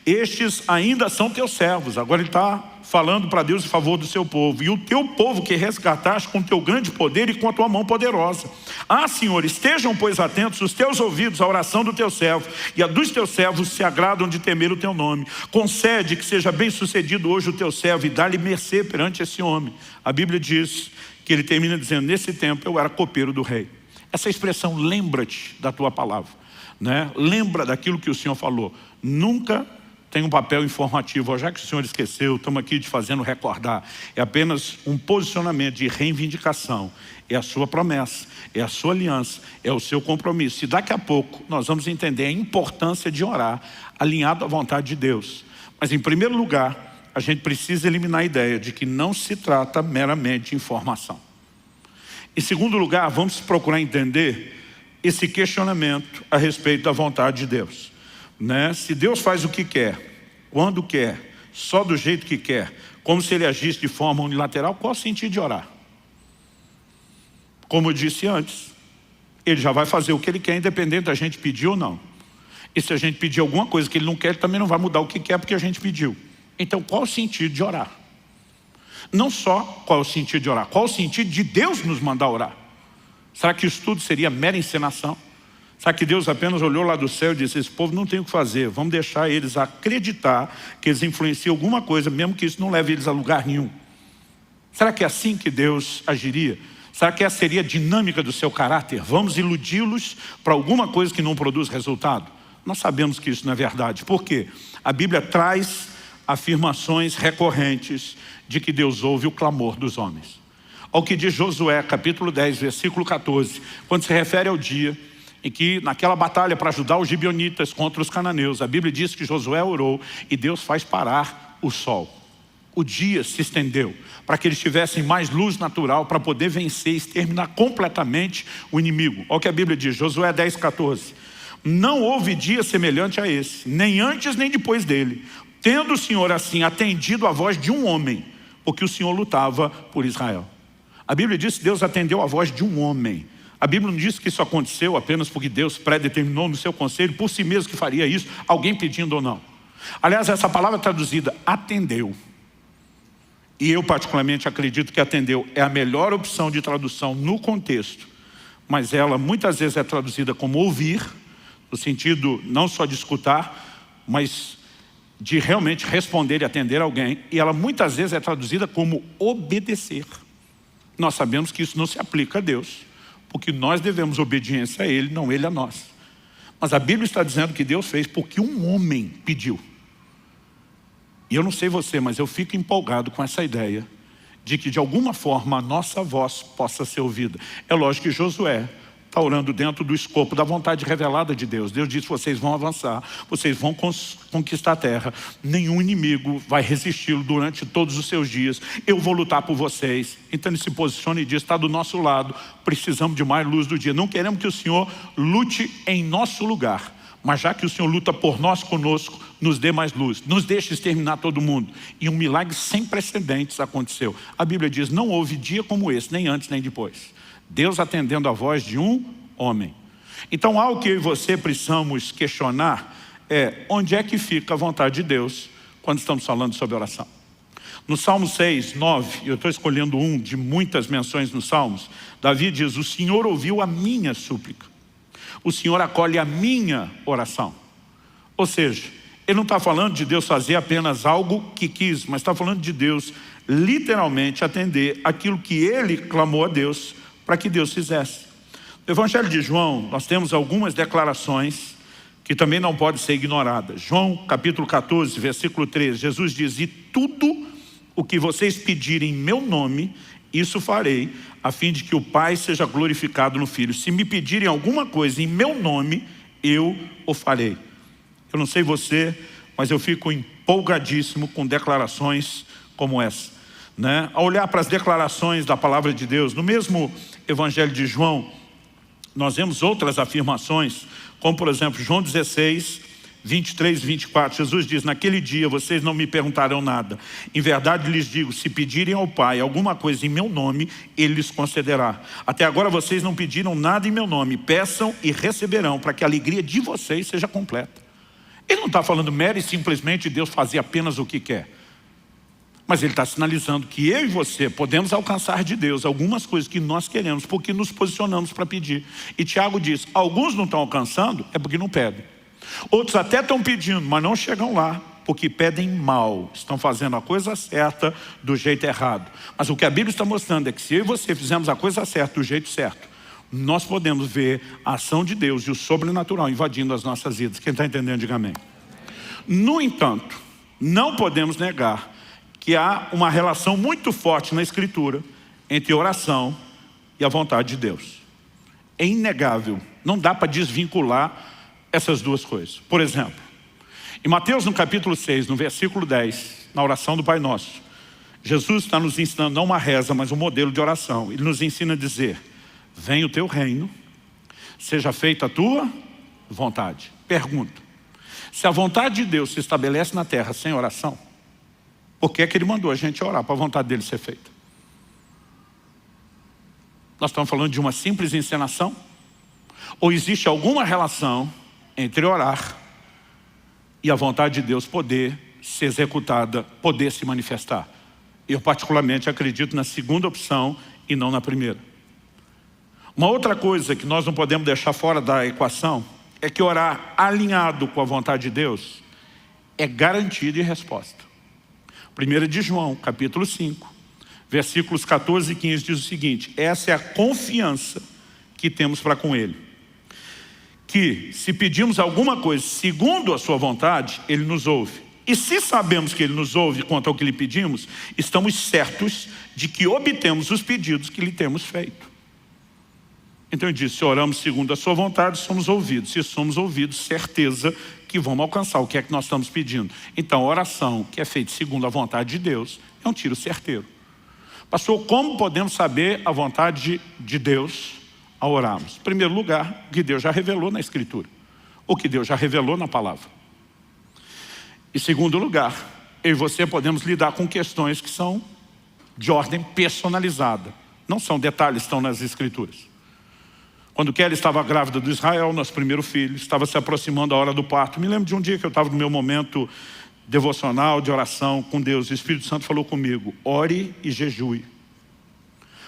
Estes ainda são teus servos. Agora ele está falando para Deus em favor do seu povo. E o teu povo que resgataste com teu grande poder e com a tua mão poderosa. Ah, Senhor, estejam, pois, atentos os teus ouvidos à oração do teu servo, e a dos teus servos se agradam de temer o teu nome. Concede que seja bem sucedido hoje o teu servo e dá-lhe mercê perante esse homem. A Bíblia diz que ele termina dizendo, nesse tempo eu era copeiro do rei. Essa expressão, lembra-te da tua palavra, Lembra daquilo que o Senhor falou. Nunca tem um papel informativo. Já que o senhor esqueceu, estamos aqui te fazendo recordar. É apenas um posicionamento de reivindicação. É a sua promessa, é a sua aliança, é o seu compromisso. E daqui a pouco nós vamos entender a importância de orar alinhado à vontade de Deus. Mas em primeiro lugar, a gente precisa eliminar a ideia de que não se trata meramente de informação. Em segundo lugar, vamos procurar entender esse questionamento a respeito da vontade de Deus. Se Deus faz o que quer, quando quer, só do jeito que quer, como se Ele agisse de forma unilateral, qual o sentido de orar? Como eu disse antes, Ele já vai fazer o que Ele quer, independente da gente pedir ou não. E se a gente pedir alguma coisa que Ele não quer, Ele também não vai mudar o que quer porque a gente pediu. Então qual o sentido de orar? Não só qual é o sentido de orar, qual o sentido de Deus nos mandar orar? Será que isso tudo seria mera encenação? Será que Deus apenas olhou lá do céu e disse, esse povo não tem o que fazer, vamos deixar eles acreditar que eles influenciam alguma coisa, mesmo que isso não leve eles a lugar nenhum? Será que é assim que Deus agiria? Será que essa seria a dinâmica do seu caráter? Vamos iludi-los para alguma coisa que não produz resultado? Nós sabemos que isso não é verdade. Por quê? A Bíblia traz afirmações recorrentes de que Deus ouve o clamor dos homens. Ao que diz Josué, capítulo 10, versículo 14, quando se refere ao dia em que, naquela batalha para ajudar os gibeonitas contra os cananeus, a Bíblia diz que Josué orou e Deus faz parar o sol. O dia se estendeu para que eles tivessem mais luz natural para poder vencer e exterminar completamente o inimigo. Olha o que a Bíblia diz, Josué 10, 14. Não houve dia semelhante a esse, nem antes nem depois dele, tendo o Senhor assim atendido a voz de um homem, porque o Senhor lutava por Israel. A Bíblia diz que Deus atendeu a voz de um homem. A Bíblia não diz que isso aconteceu apenas porque Deus predeterminou no seu conselho por si mesmo que faria isso, alguém pedindo ou não. Aliás, essa palavra traduzida, atendeu. E eu particularmente acredito que atendeu é a melhor opção de tradução no contexto. Mas ela muitas vezes é traduzida como ouvir, no sentido não só de escutar, mas de realmente responder e atender alguém. E ela muitas vezes é traduzida como obedecer. Nós sabemos que isso não se aplica a Deus, porque nós devemos obediência a Ele, não Ele a nós. Mas a Bíblia está dizendo que Deus fez porque um homem pediu. E eu não sei você, mas eu fico empolgado com essa ideia de que de alguma forma a nossa voz possa ser ouvida. É lógico que Josué está orando dentro do escopo da vontade revelada de Deus. Deus disse, vocês vão avançar, vocês vão conquistar a terra, nenhum inimigo vai resisti-lo durante todos os seus dias, eu vou lutar por vocês. Então ele se posiciona e diz, está do nosso lado, precisamos de mais luz do dia. Não queremos que o Senhor lute em nosso lugar, mas já que o Senhor luta por nós conosco, nos dê mais luz, nos deixe exterminar todo mundo. E um milagre sem precedentes aconteceu. A Bíblia diz, não houve dia como esse, nem antes nem depois. Deus atendendo a voz de um homem. Então algo que eu e você precisamos questionar é onde é que fica a vontade de Deus quando estamos falando sobre oração. No Salmo 6, 9, eu estou escolhendo um de muitas menções nos Salmos, Davi diz, o Senhor ouviu a minha súplica. O Senhor acolhe a minha oração. Ou seja, ele não está falando de Deus fazer apenas algo que quis, mas está falando de Deus literalmente atender aquilo que ele clamou a Deus para que Deus fizesse. No Evangelho de João, nós temos algumas declarações que também não podem ser ignoradas. João capítulo 14, versículo 13, Jesus diz, e tudo o que vocês pedirem em meu nome, isso farei, a fim de que o Pai seja glorificado no Filho. Se me pedirem alguma coisa em meu nome, eu o farei. Eu não sei você, mas eu fico empolgadíssimo com declarações como essa. Ao olhar para as declarações da palavra de Deus, no mesmo Evangelho de João, nós vemos outras afirmações, como por exemplo, João 16, 23 e 24, Jesus diz, naquele dia vocês não me perguntarão nada. Em verdade lhes digo, se pedirem ao Pai alguma coisa em meu nome, Ele lhes concederá. Até agora vocês não pediram nada em meu nome, peçam e receberão, para que a alegria de vocês seja completa. Ele não está falando mero e simplesmente de Deus fazer apenas o que quer. Mas ele está sinalizando que eu e você podemos alcançar de Deus algumas coisas que nós queremos, porque nos posicionamos para pedir. E Tiago diz, alguns não estão alcançando, é porque não pedem. Outros até estão pedindo, mas não chegam lá, porque pedem mal. Estão fazendo a coisa certa do jeito errado. Mas o que a Bíblia está mostrando é que se eu e você fizermos a coisa certa do jeito certo, nós podemos ver a ação de Deus e o sobrenatural invadindo as nossas vidas. Quem está entendendo, diga amém. No entanto, não podemos negar que há uma relação muito forte na Escritura entre oração e a vontade de Deus. É inegável, não dá para desvincular essas duas coisas. Por exemplo, em Mateus no capítulo 6, no versículo 10, na oração do Pai Nosso, Jesus está nos ensinando não uma reza, mas um modelo de oração. Ele nos ensina a dizer: venha o teu reino, seja feita a tua vontade. Pergunta: se a vontade de Deus se estabelece na terra sem oração, por que é que Ele mandou a gente orar para a vontade dele ser feita? Nós estamos falando de uma simples encenação? Ou existe alguma relação entre orar e a vontade de Deus poder ser executada, poder se manifestar? Eu particularmente acredito na segunda opção e não na primeira. Uma outra coisa que nós não podemos deixar fora da equação é que orar alinhado com a vontade de Deus é garantia de resposta. 1 de João, capítulo 5, versículos 14 e 15 diz o seguinte: essa é a confiança que temos para com Ele, que se pedimos alguma coisa segundo a sua vontade, Ele nos ouve. E se sabemos que Ele nos ouve quanto ao que lhe pedimos, estamos certos de que obtemos os pedidos que lhe temos feito. Então ele diz: se oramos segundo a sua vontade, somos ouvidos. Se somos ouvidos, certeza que vamos alcançar o que é que nós estamos pedindo. Então a oração que é feita segundo a vontade de Deus é um tiro certeiro. Pastor, como podemos saber a vontade de Deus ao orarmos? Em primeiro lugar, o que Deus já revelou na Escritura, o que Deus já revelou na palavra. Em segundo lugar, eu e você podemos lidar com questões que são de ordem personalizada. Não são detalhes que estão nas Escrituras. Quando Kelly estava grávida do Israel, nosso primeiro filho, estava se aproximando a hora do parto. Me lembro de um dia que eu estava no meu momento devocional, de oração com Deus. O Espírito Santo falou comigo: ore e jejue,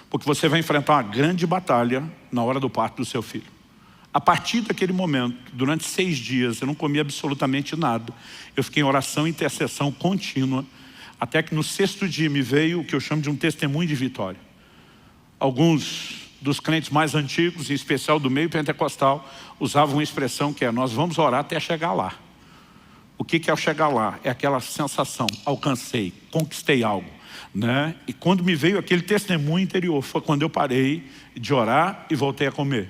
porque você vai enfrentar uma grande batalha na hora do parto do seu filho. A partir daquele momento, durante 6 dias, eu não comi absolutamente nada. Eu fiquei em oração e intercessão contínua, até que no 6º dia me veio o que eu chamo de um testemunho de vitória. Alguns dos crentes mais antigos, em especial do meio pentecostal, usavam uma expressão que é: nós vamos orar até chegar lá. O que é o chegar lá? É aquela sensação: alcancei, conquistei algo, né? E quando me veio aquele testemunho interior, foi quando eu parei de orar e voltei a comer.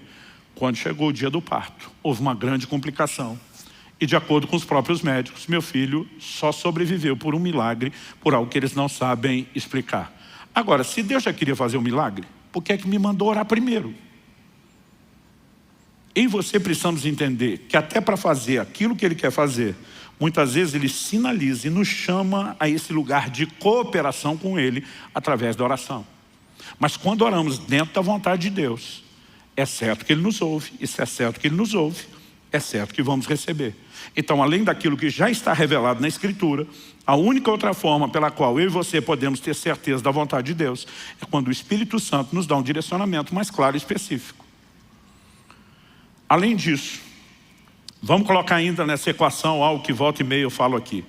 Quando chegou o dia do parto, houve uma grande complicação. E de acordo com os próprios médicos, meu filho só sobreviveu por um milagre, por algo que eles não sabem explicar. Agora, se Deus já queria fazer um milagre, por que é que me mandou orar primeiro? Eu e você precisamos entender que até para fazer aquilo que Ele quer fazer, muitas vezes Ele sinaliza e nos chama a esse lugar de cooperação com Ele através da oração. Mas quando oramos dentro da vontade de Deus, é certo que Ele nos ouve. E se é certo que Ele nos ouve, é certo que vamos receber. Então, além daquilo que já está revelado na Escritura, a única outra forma pela qual eu e você podemos ter certeza da vontade de Deus é quando o Espírito Santo nos dá um direcionamento mais claro e específico. Além disso, vamos colocar ainda nessa equação algo que volta e meia eu falo aqui.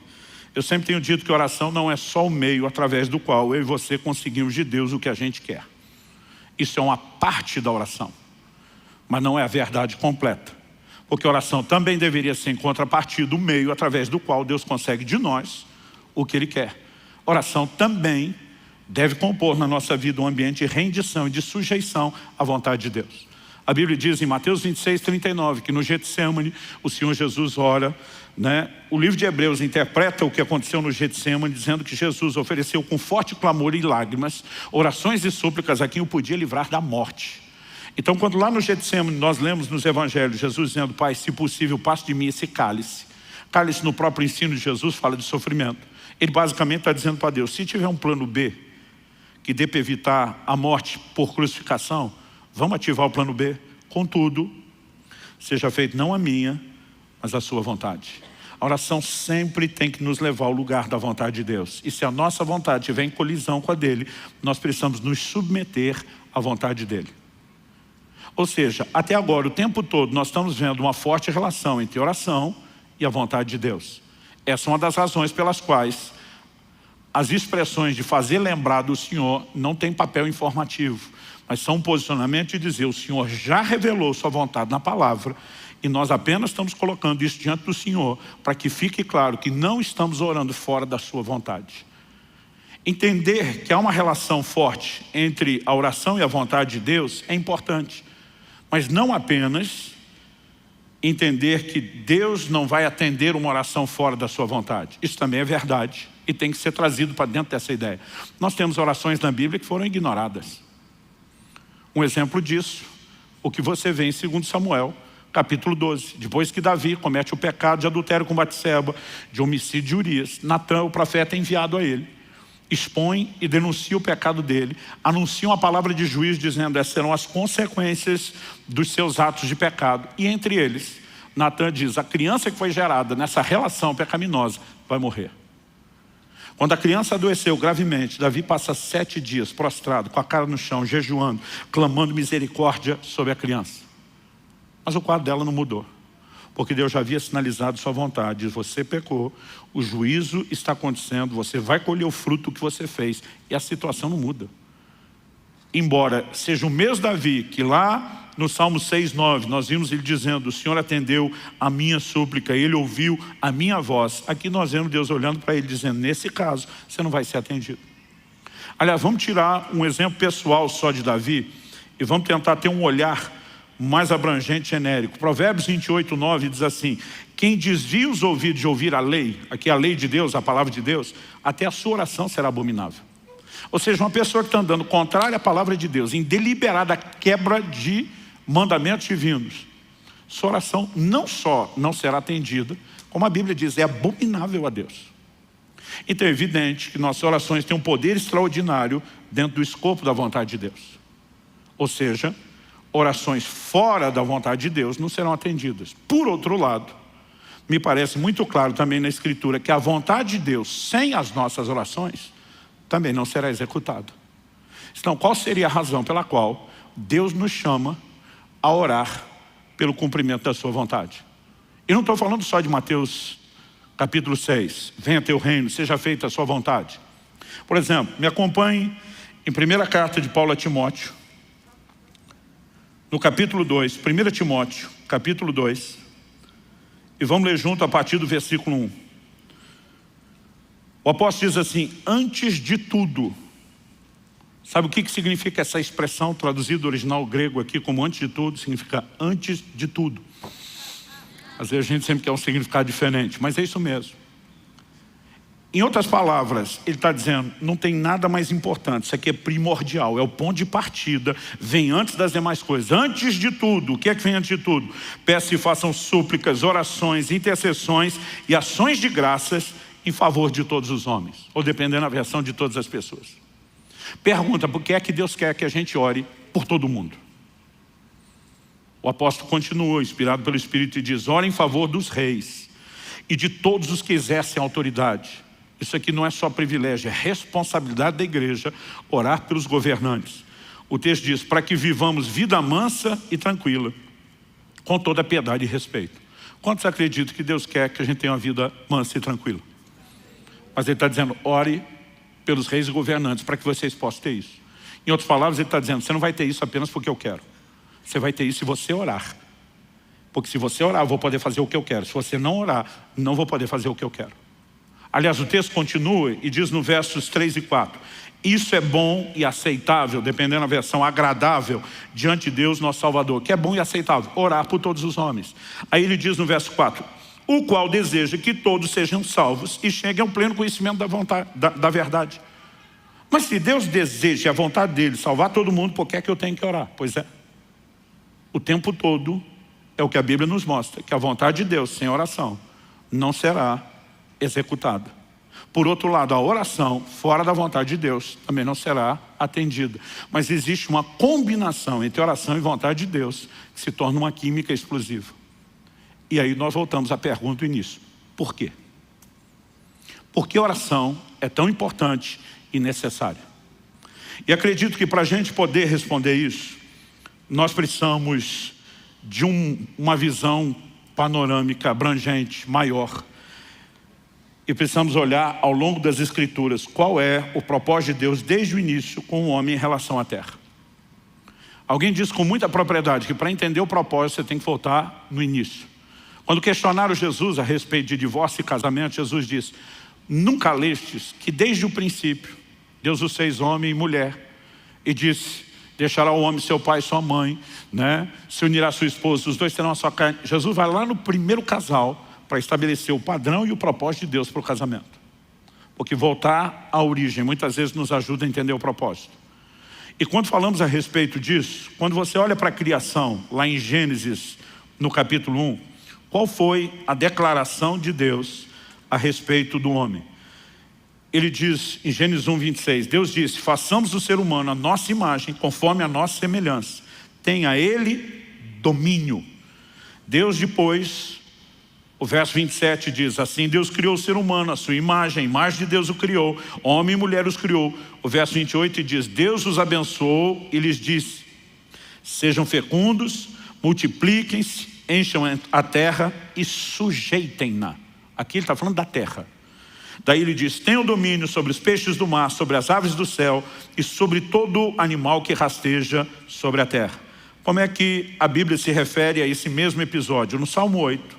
Eu sempre tenho dito que oração não é só o meio através do qual eu e você conseguimos de Deus o que a gente quer. Isso é uma parte da oração, mas não é a verdade completa. Porque oração também deveria ser em contrapartida, o meio através do qual Deus consegue de nós o que Ele quer. Oração também deve compor na nossa vida um ambiente de rendição e de sujeição à vontade de Deus. A Bíblia diz em Mateus 26, 39, que no Getsemane o Senhor Jesus ora, né? O livro de Hebreus interpreta o que aconteceu no Getsemane, dizendo que Jesus ofereceu com forte clamor e lágrimas, orações e súplicas a quem o podia livrar da morte. Então, quando lá no Getsemane nós lemos nos evangelhos Jesus dizendo: Pai, se possível, passe de mim esse cálice. Cálice, no próprio ensino de Jesus, fala de sofrimento. Ele basicamente está dizendo para Deus: se tiver um plano B que dê para evitar a morte por crucificação, vamos ativar o plano B. Contudo, seja feito não a minha, mas a sua vontade. A oração sempre tem que nos levar ao lugar da vontade de Deus. E se a nossa vontade estiver em colisão com a dele, nós precisamos nos submeter à vontade dele. Ou seja, até agora, o tempo todo, nós estamos vendo uma forte relação entre oração e a vontade de Deus. Essa é uma das razões pelas quais as expressões de fazer lembrar do Senhor não tem papel informativo, mas são um posicionamento de dizer: o Senhor já revelou sua vontade na palavra E nós apenas estamos colocando isso diante do Senhor para que fique claro que não estamos orando fora da sua vontade. Entender que há uma relação forte entre a oração e a vontade de Deus é importante. Mas não apenas entender que Deus não vai atender uma oração fora da sua vontade. Isso também é verdade e tem que ser trazido para dentro dessa ideia. Nós temos orações na Bíblia que foram ignoradas. Um exemplo disso, o que você vê em 2 Samuel, capítulo 12. Depois que Davi comete o pecado de adultério com Batseba, de homicídio de Urias, Natã, o profeta, é enviado a ele. Expõe e denuncia o pecado dele, anuncia uma palavra de juízo dizendo essas serão as consequências dos seus atos de pecado. E entre eles, Natã diz, a criança que foi gerada nessa relação pecaminosa vai morrer. Quando a criança adoeceu gravemente, Davi passa 7 dias prostrado, com a cara no chão, jejuando, clamando misericórdia sobre a criança. Mas o quadro dela não mudou. Porque Deus já havia sinalizado sua vontade. Diz, você pecou, o juízo está acontecendo, você vai colher o fruto que você fez. E a situação não muda. Embora seja o mesmo Davi que lá no Salmo 6:9, nós vimos ele dizendo, o Senhor atendeu a minha súplica, ele ouviu a minha voz. Aqui nós vemos Deus olhando para ele dizendo, nesse caso, você não vai ser atendido. Aliás, vamos tirar um exemplo pessoal só de Davi e vamos tentar ter um olhar mais abrangente, genérico. Provérbios 28:9 diz assim, quem desvia os ouvidos de ouvir a lei, aqui a lei de Deus, a palavra de Deus, até a sua oração será abominável. Ou seja, uma pessoa que está andando contrária à palavra de Deus, em deliberada quebra de mandamentos divinos, sua oração não só não será atendida, como a Bíblia diz, é abominável a Deus. Então é evidente que nossas orações têm um poder extraordinário dentro do escopo da vontade de Deus. Ou seja, orações fora da vontade de Deus não serão atendidas. Por outro lado, me parece muito claro também na Escritura que a vontade de Deus, sem as nossas orações, também não será executada. Então, qual seria a razão pela qual Deus nos chama a orar pelo cumprimento da sua vontade? E não estou falando só de Mateus capítulo 6, venha teu reino, seja feita a sua vontade. Por exemplo, me acompanhe em primeira carta de Paulo a Timóteo, no capítulo 2, 1 Timóteo, capítulo 2, e vamos ler junto a partir do versículo 1. O apóstolo diz assim, antes de tudo. Sabe o que significa essa expressão traduzida do original grego aqui como antes de tudo? Significa antes de tudo. Às vezes a gente sempre quer um significado diferente, mas é isso mesmo. Em outras palavras, ele está dizendo, não tem nada mais importante, isso aqui é primordial, é o ponto de partida, vem antes das demais coisas. Antes de tudo, o que é que vem antes de tudo? Peço e façam súplicas, orações, intercessões e ações de graças em favor de todos os homens, ou dependendo da versão de todas as pessoas. Pergunta, por que é que Deus quer que a gente ore por todo mundo? O apóstolo continua, inspirado pelo Espírito, e diz, ore em favor dos reis e de todos os que exercem autoridade. Isso aqui não é só privilégio, é responsabilidade da igreja orar pelos governantes. O texto diz, para que vivamos vida mansa e tranquila, com toda piedade e respeito. Quantos acreditam que Deus quer que a gente tenha uma vida mansa e tranquila? Mas ele está dizendo, ore pelos reis e governantes, para que vocês possam ter isso. Em outras palavras, ele está dizendo, você não vai ter isso apenas porque eu quero. Você vai ter isso se você orar. Porque se você orar, eu vou poder fazer o que eu quero. Se você não orar, não vou poder fazer o que eu quero. Aliás, o texto continua e diz no versos 3 e 4. Isso é bom e aceitável, dependendo da versão, agradável, diante de Deus, nosso Salvador. Que é bom e aceitável, orar por todos os homens. Aí ele diz no verso 4. O qual deseja que todos sejam salvos e cheguem ao pleno conhecimento da vontade, da verdade. Mas se Deus deseja a vontade dele salvar todo mundo, por que é que eu tenho que orar? Pois é. O tempo todo é o que a Bíblia nos mostra, que a vontade de Deus sem oração não será executada. Por outro lado, a oração fora da vontade de Deus também não será atendida. Mas existe uma combinação entre oração e vontade de Deus que se torna uma química explosiva. E aí nós voltamos à pergunta do início. Por quê? Por que a oração é tão importante e necessária? E acredito que para a gente poder responder isso, nós precisamos de uma visão panorâmica, abrangente, maior. E precisamos olhar ao longo das Escrituras qual é o propósito de Deus desde o início com o homem em relação à terra. Alguém disse com muita propriedade que para entender o propósito você tem que voltar no início. Quando questionaram Jesus a respeito de divórcio e casamento, Jesus disse: nunca lestes que desde o princípio Deus os fez homem e mulher, e disse: deixará o homem seu pai e sua mãe, né? Se unirá a sua esposa, os dois terão a sua carne. Jesus vai lá no primeiro casal para estabelecer o padrão e o propósito de Deus para o casamento. Porque voltar à origem muitas vezes nos ajuda a entender o propósito. E quando falamos a respeito disso, quando você olha para a criação, lá em Gênesis, no capítulo 1, qual foi a declaração de Deus a respeito do homem? Ele diz em Gênesis 1, 26, Deus disse: façamos o ser humano a nossa imagem, conforme a nossa semelhança. Tenha ele domínio. Deus depois, o verso 27 diz assim: Deus criou o ser humano, a sua imagem, a imagem de Deus o criou, homem e mulher os criou. O verso 28 diz: Deus os abençoou e lhes disse: sejam fecundos, multipliquem-se, encham a terra e sujeitem-na. Aqui ele está falando da terra. Daí ele diz: tenham domínio sobre os peixes do mar, sobre as aves do céu e sobre todo animal que rasteja sobre a terra. Como é que a Bíblia se refere a esse mesmo episódio? No Salmo 8,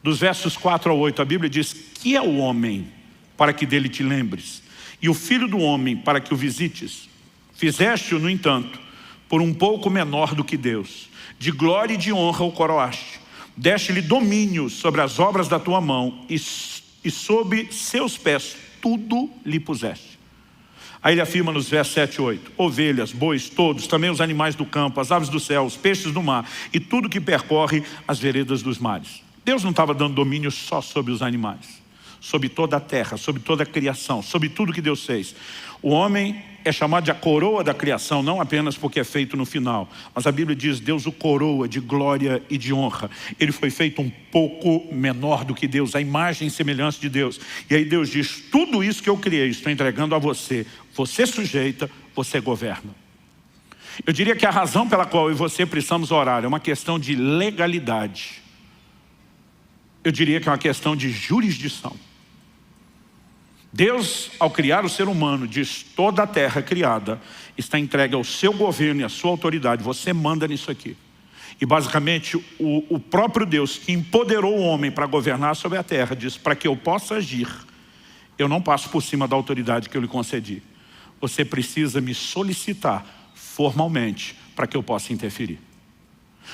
dos versos 4 ao 8, a Bíblia diz: que é o homem para que dele te lembres, e o filho do homem para que o visites? Fizeste-o, no entanto, por um pouco menor do que Deus. De glória e de honra o coroaste. Deste-lhe domínio sobre as obras da tua mão, e sob seus pés tudo lhe puseste. Aí ele afirma nos versos 7 e 8: ovelhas, bois, todos, também os animais do campo, as aves do céu, os peixes do mar e tudo que percorre as veredas dos mares. Deus não estava dando domínio só sobre os animais, sobre toda a terra, sobre toda a criação, sobre tudo que Deus fez. O homem é chamado de a coroa da criação, não apenas porque é feito no final, mas a Bíblia diz: Deus o coroa de glória e de honra. Ele foi feito um pouco menor do que Deus, a imagem e semelhança de Deus. E aí Deus diz: tudo isso que eu criei, estou entregando a você. Você sujeita, você governa. Eu diria que a razão pela qual eu e você precisamos orar é uma questão de legalidade. Eu diria que é uma questão de jurisdição. Deus, ao criar o ser humano, diz: toda a terra criada está entregue ao seu governo e à sua autoridade. Você manda nisso aqui. E basicamente o próprio Deus que empoderou o homem para governar sobre a terra diz: para que eu possa agir, eu não passo por cima da autoridade que eu lhe concedi. Você precisa me solicitar formalmente para que eu possa interferir.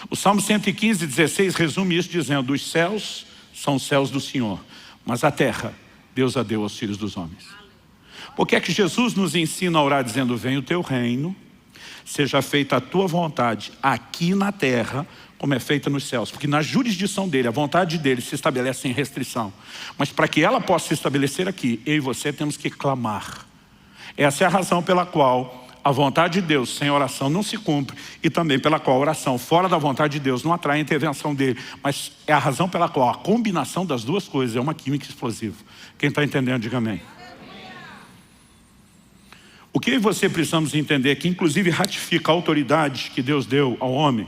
O Salmo 115, 16 resume isso dizendo: os céus são os céus do Senhor, mas a terra Deus a deu aos filhos dos homens. Por que é que Jesus nos ensina a orar dizendo: venha o teu reino, seja feita a tua vontade aqui na terra como é feita nos céus? Porque na jurisdição dele, a vontade dele se estabelece sem restrição. Mas para que ela possa se estabelecer aqui, eu e você temos que clamar. Essa é a razão pela qual a vontade de Deus sem oração não se cumpre, e também pela qual a oração fora da vontade de Deus não atrai a intervenção dele. Mas é a razão pela qual a combinação das duas coisas é uma química explosiva. Quem está entendendo, diga amém. O que eu e você precisamos entender, que inclusive ratifica a autoridade que Deus deu ao homem.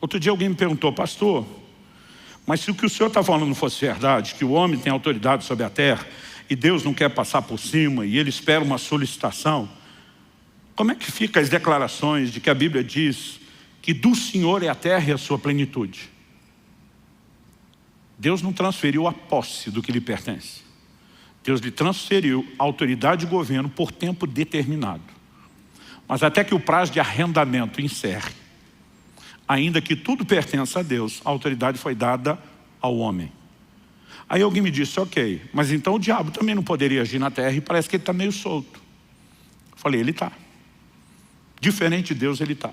Outro dia alguém me perguntou: pastor, mas se o que o senhor está falando não fosse verdade, que o homem tem autoridade sobre a terra e Deus não quer passar por cima e ele espera uma solicitação, como é que ficam as declarações de que a Bíblia diz que do Senhor é a terra e a sua plenitude? Deus não transferiu a posse do que lhe pertence. Deus lhe transferiu a autoridade de governo por tempo determinado. Mas até que o prazo de arrendamento encerre, ainda que tudo pertença a Deus, a autoridade foi dada ao homem. Aí alguém me disse: ok, mas então o diabo também não poderia agir na terra, e parece que ele está meio solto. Eu falei: ele está. Diferente de Deus, ele está.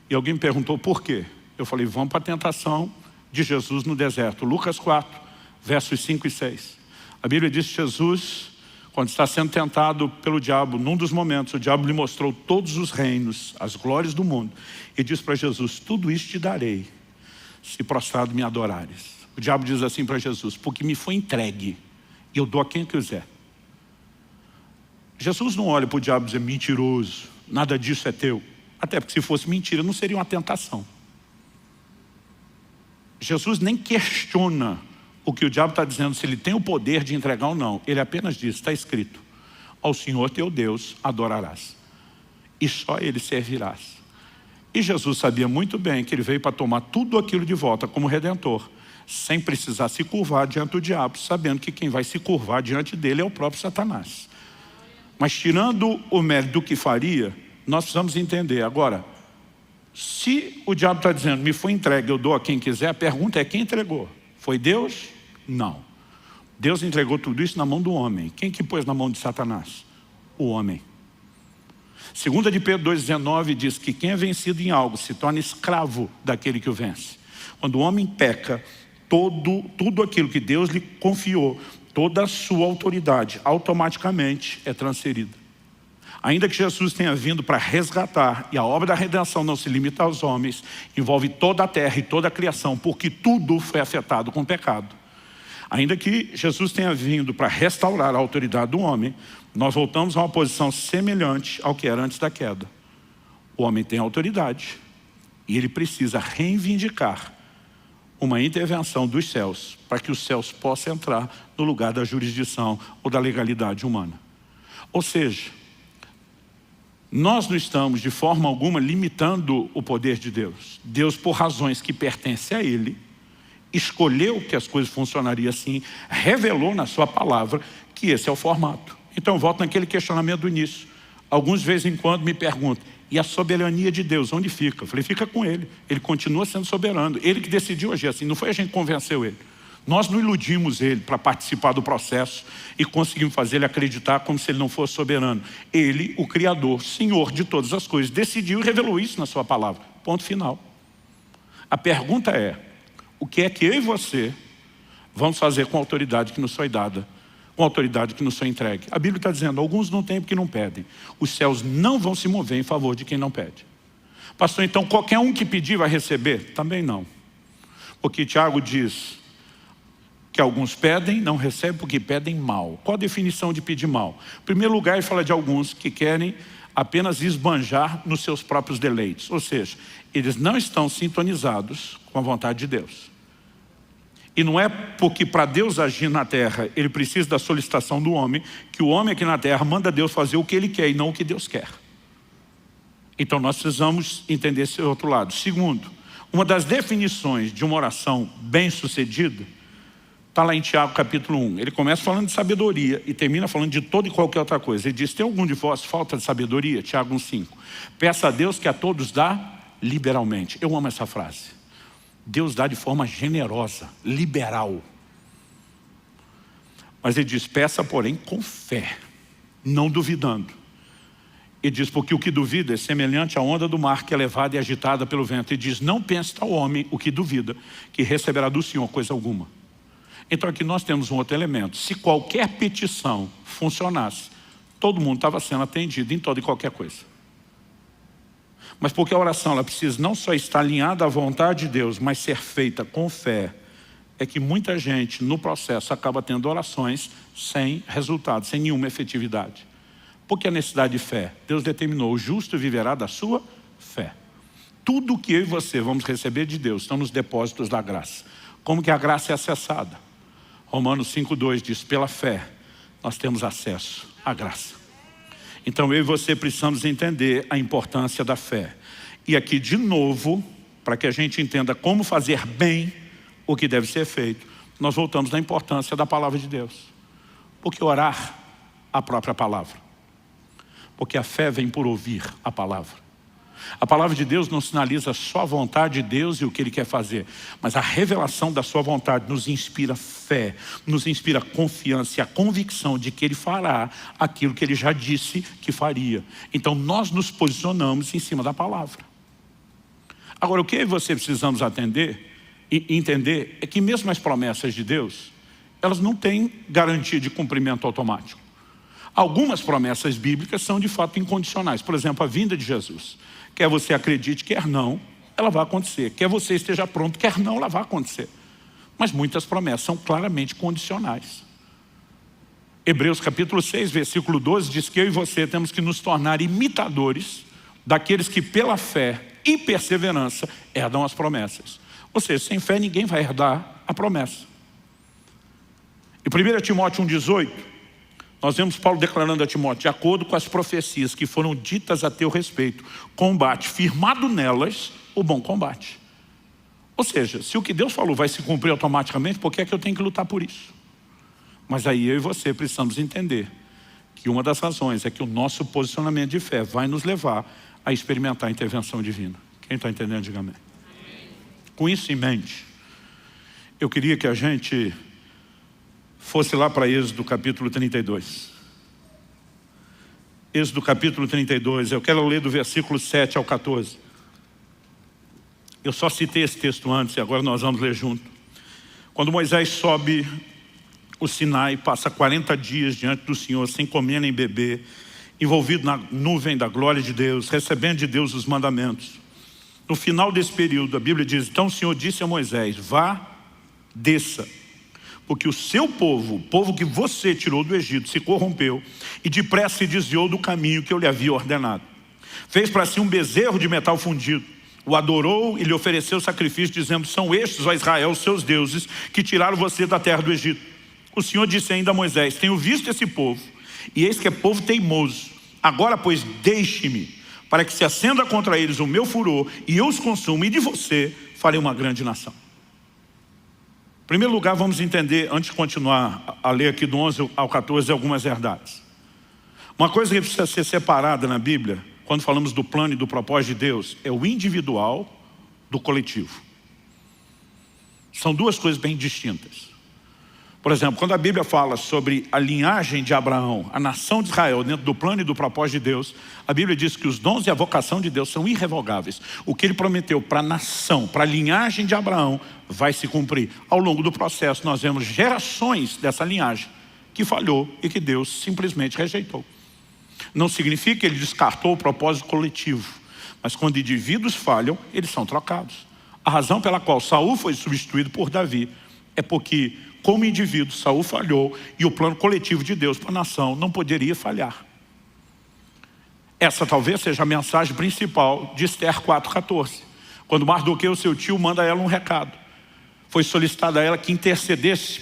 E alguém me perguntou por quê? Eu falei: vamos para a tentação de Jesus no deserto. Lucas 4, versos 5 e 6. A Bíblia diz que Jesus, quando está sendo tentado pelo diabo, num dos momentos, o diabo lhe mostrou todos os reinos, as glórias do mundo, e diz para Jesus: tudo isso te darei, se prostrado me adorares. O diabo diz assim para Jesus: porque me foi entregue, e eu dou a quem eu quiser. Jesus não olha para o diabo e diz: mentiroso, nada disso é teu. Até porque se fosse mentira, não seria uma tentação. Jesus nem questiona o que o diabo está dizendo, se ele tem o poder de entregar ou não. Ele apenas diz: está escrito, ao Senhor teu Deus adorarás, e só Ele servirás. E Jesus sabia muito bem que ele veio para tomar tudo aquilo de volta como Redentor, sem precisar se curvar diante do diabo, sabendo que quem vai se curvar diante dele é o próprio Satanás. Mas tirando o mérito do que faria, nós precisamos entender. Agora, se o diabo está dizendo, me foi entregue, eu dou a quem quiser, a pergunta é quem entregou? Foi Deus? Não. Deus entregou tudo isso na mão do homem. Quem que pôs na mão de Satanás? O homem. 2 de Pedro 2,19 diz que quem é vencido em algo se torna escravo daquele que o vence. Quando o homem peca, tudo aquilo que Deus lhe confiou, toda a sua autoridade, automaticamente é transferida. Ainda que Jesus tenha vindo para resgatar, e a obra da redenção não se limita aos homens, envolve toda a terra e toda a criação, porque tudo foi afetado com o pecado. Ainda que Jesus tenha vindo para restaurar a autoridade do homem, nós voltamos a uma posição semelhante ao que era antes da queda. O homem tem autoridade e ele precisa reivindicar uma intervenção dos céus para que os céus possam entrar no lugar da jurisdição ou da legalidade humana. Ou seja, nós não estamos de forma alguma limitando o poder de Deus. Deus, por razões que pertencem a Ele, escolheu que as coisas funcionariam assim, revelou na sua palavra que esse é o formato. Então volto naquele questionamento do início. Alguns de vez em quando me perguntam, e a soberania de Deus, onde fica? Eu falei, fica com Ele. Ele continua sendo soberano. Ele que decidiu agir assim, não foi a gente que convenceu Ele. Nós não iludimos Ele para participar do processo e conseguimos fazer Ele acreditar como se Ele não fosse soberano. Ele, o Criador, Senhor de todas as coisas, decidiu e revelou isso na sua palavra. Ponto final. A pergunta é, o que é que eu e você vamos fazer com a autoridade que nos foi dada, com a autoridade que nos foi entregue? A Bíblia está dizendo, alguns não têm porque não pedem. Os céus não vão se mover em favor de quem não pede. Pastor, então qualquer um que pedir vai receber? Também não. Porque Tiago diz que alguns pedem, não recebem porque pedem mal. Qual a definição de pedir mal? Em primeiro lugar, ele fala de alguns que querem apenas esbanjar nos seus próprios deleites. Ou seja, eles não estão sintonizados com a vontade de Deus. E não é porque para Deus agir na terra, ele precisa da solicitação do homem, que o homem aqui na terra manda Deus fazer o que ele quer e não o que Deus quer. Então nós precisamos entender esse outro lado. Segundo, uma das definições de uma oração bem-sucedida está lá em Tiago capítulo 1. Ele começa falando de sabedoria e termina falando de toda e qualquer outra coisa. Ele diz, tem algum de vós falta de sabedoria? Tiago 1,5. Peça a Deus que a todos dá liberalmente. Eu amo essa frase. Deus dá de forma generosa, liberal. Mas ele diz, peça porém com fé, não duvidando. Ele diz, porque o que duvida é semelhante à onda do mar que é levada e agitada pelo vento. Ele diz, não pense tal homem, o que duvida, que receberá do Senhor coisa alguma. Então aqui nós temos um outro elemento. Se qualquer petição funcionasse, todo mundo estava sendo atendido em toda e qualquer coisa. Mas porque a oração ela precisa não só estar alinhada à vontade de Deus, mas ser feita com fé, é que muita gente no processo acaba tendo orações sem resultado, sem nenhuma efetividade. Porque a necessidade de fé, Deus determinou, o justo viverá da sua fé. Tudo que eu e você vamos receber de Deus estão nos depósitos da graça. Como que a graça é acessada? Romanos 5,2 diz, pela fé nós temos acesso à graça. Então eu e você precisamos entender a importância da fé. E aqui de novo, para que a gente entenda como fazer bem o que deve ser feito, nós voltamos na importância da palavra de Deus. Porque orar a própria palavra. Porque a fé vem por ouvir a palavra. A palavra de Deus não sinaliza só a vontade de Deus e o que Ele quer fazer, mas a revelação da sua vontade nos inspira fé, nos inspira confiança e a convicção de que Ele fará aquilo que Ele já disse que faria. Então nós nos posicionamos em cima da palavra. Agora o que você precisamos atender e entender é que mesmo as promessas de Deus, elas não têm garantia de cumprimento automático. Algumas promessas bíblicas são de fato incondicionais. Por exemplo, a vinda de Jesus. Quer você acredite, quer não, ela vai acontecer. Quer você esteja pronto, quer não, ela vai acontecer. Mas muitas promessas são claramente condicionais. Hebreus capítulo 6, versículo 12, diz que eu e você temos que nos tornar imitadores daqueles que pela fé e perseverança herdam as promessas. Ou seja, sem fé ninguém vai herdar a promessa. Em 1 Timóteo 1,18, Nós vemos Paulo declarando a Timóteo: de acordo com as profecias que foram ditas a teu respeito, combate firmado nelas o bom combate. Ou seja, se o que Deus falou vai se cumprir automaticamente, por que é que eu tenho que lutar por isso? Mas aí eu e você precisamos entender que uma das razões é que o nosso posicionamento de fé vai nos levar a experimentar a intervenção divina. Quem está entendendo, diga amém. Com isso em mente, eu queria que a gente fosse lá para Êxodo capítulo 32. Êxodo capítulo 32, eu quero ler do versículo 7 ao 14. Eu só citei esse texto antes e agora nós vamos ler junto. Quando Moisés sobe o Sinai, passa 40 dias diante do Senhor, sem comer nem beber, envolvido na nuvem da glória de Deus, recebendo de Deus os mandamentos. No final desse período, a Bíblia diz: então o Senhor disse a Moisés: vá, desça, porque o seu povo, o povo que você tirou do Egito, se corrompeu e depressa se desviou do caminho que eu lhe havia ordenado. Fez para si um bezerro de metal fundido, o adorou e lhe ofereceu sacrifício, dizendo: são estes, ó Israel, os seus deuses, que tiraram você da terra do Egito. O Senhor disse ainda a Moisés: tenho visto esse povo, e eis que é povo teimoso. Agora, pois, deixe-me, para que se acenda contra eles o meu furor, e eu os consuma, e de você farei uma grande nação. Em primeiro lugar, vamos entender, antes de continuar a ler aqui do 11 ao 14, algumas verdades. Uma coisa que precisa ser separada na Bíblia, quando falamos do plano e do propósito de Deus, é o individual do coletivo. São duas coisas bem distintas. Por exemplo, quando a Bíblia fala sobre a linhagem de Abraão, a nação de Israel, dentro do plano e do propósito de Deus, a Bíblia diz que os dons e a vocação de Deus são irrevogáveis. O que Ele prometeu para a nação, para a linhagem de Abraão, vai se cumprir. Ao longo do processo, nós vemos gerações dessa linhagem que falhou e que Deus simplesmente rejeitou. Não significa que Ele descartou o propósito coletivo, mas quando indivíduos falham, eles são trocados. A razão pela qual Saul foi substituído por Davi é porque, como indivíduo, Saul falhou e o plano coletivo de Deus para a nação não poderia falhar. Essa talvez seja a mensagem principal de Esther 4,14. Quando Mardoqueu, seu tio, manda a ela um recado. Foi solicitado a ela que intercedesse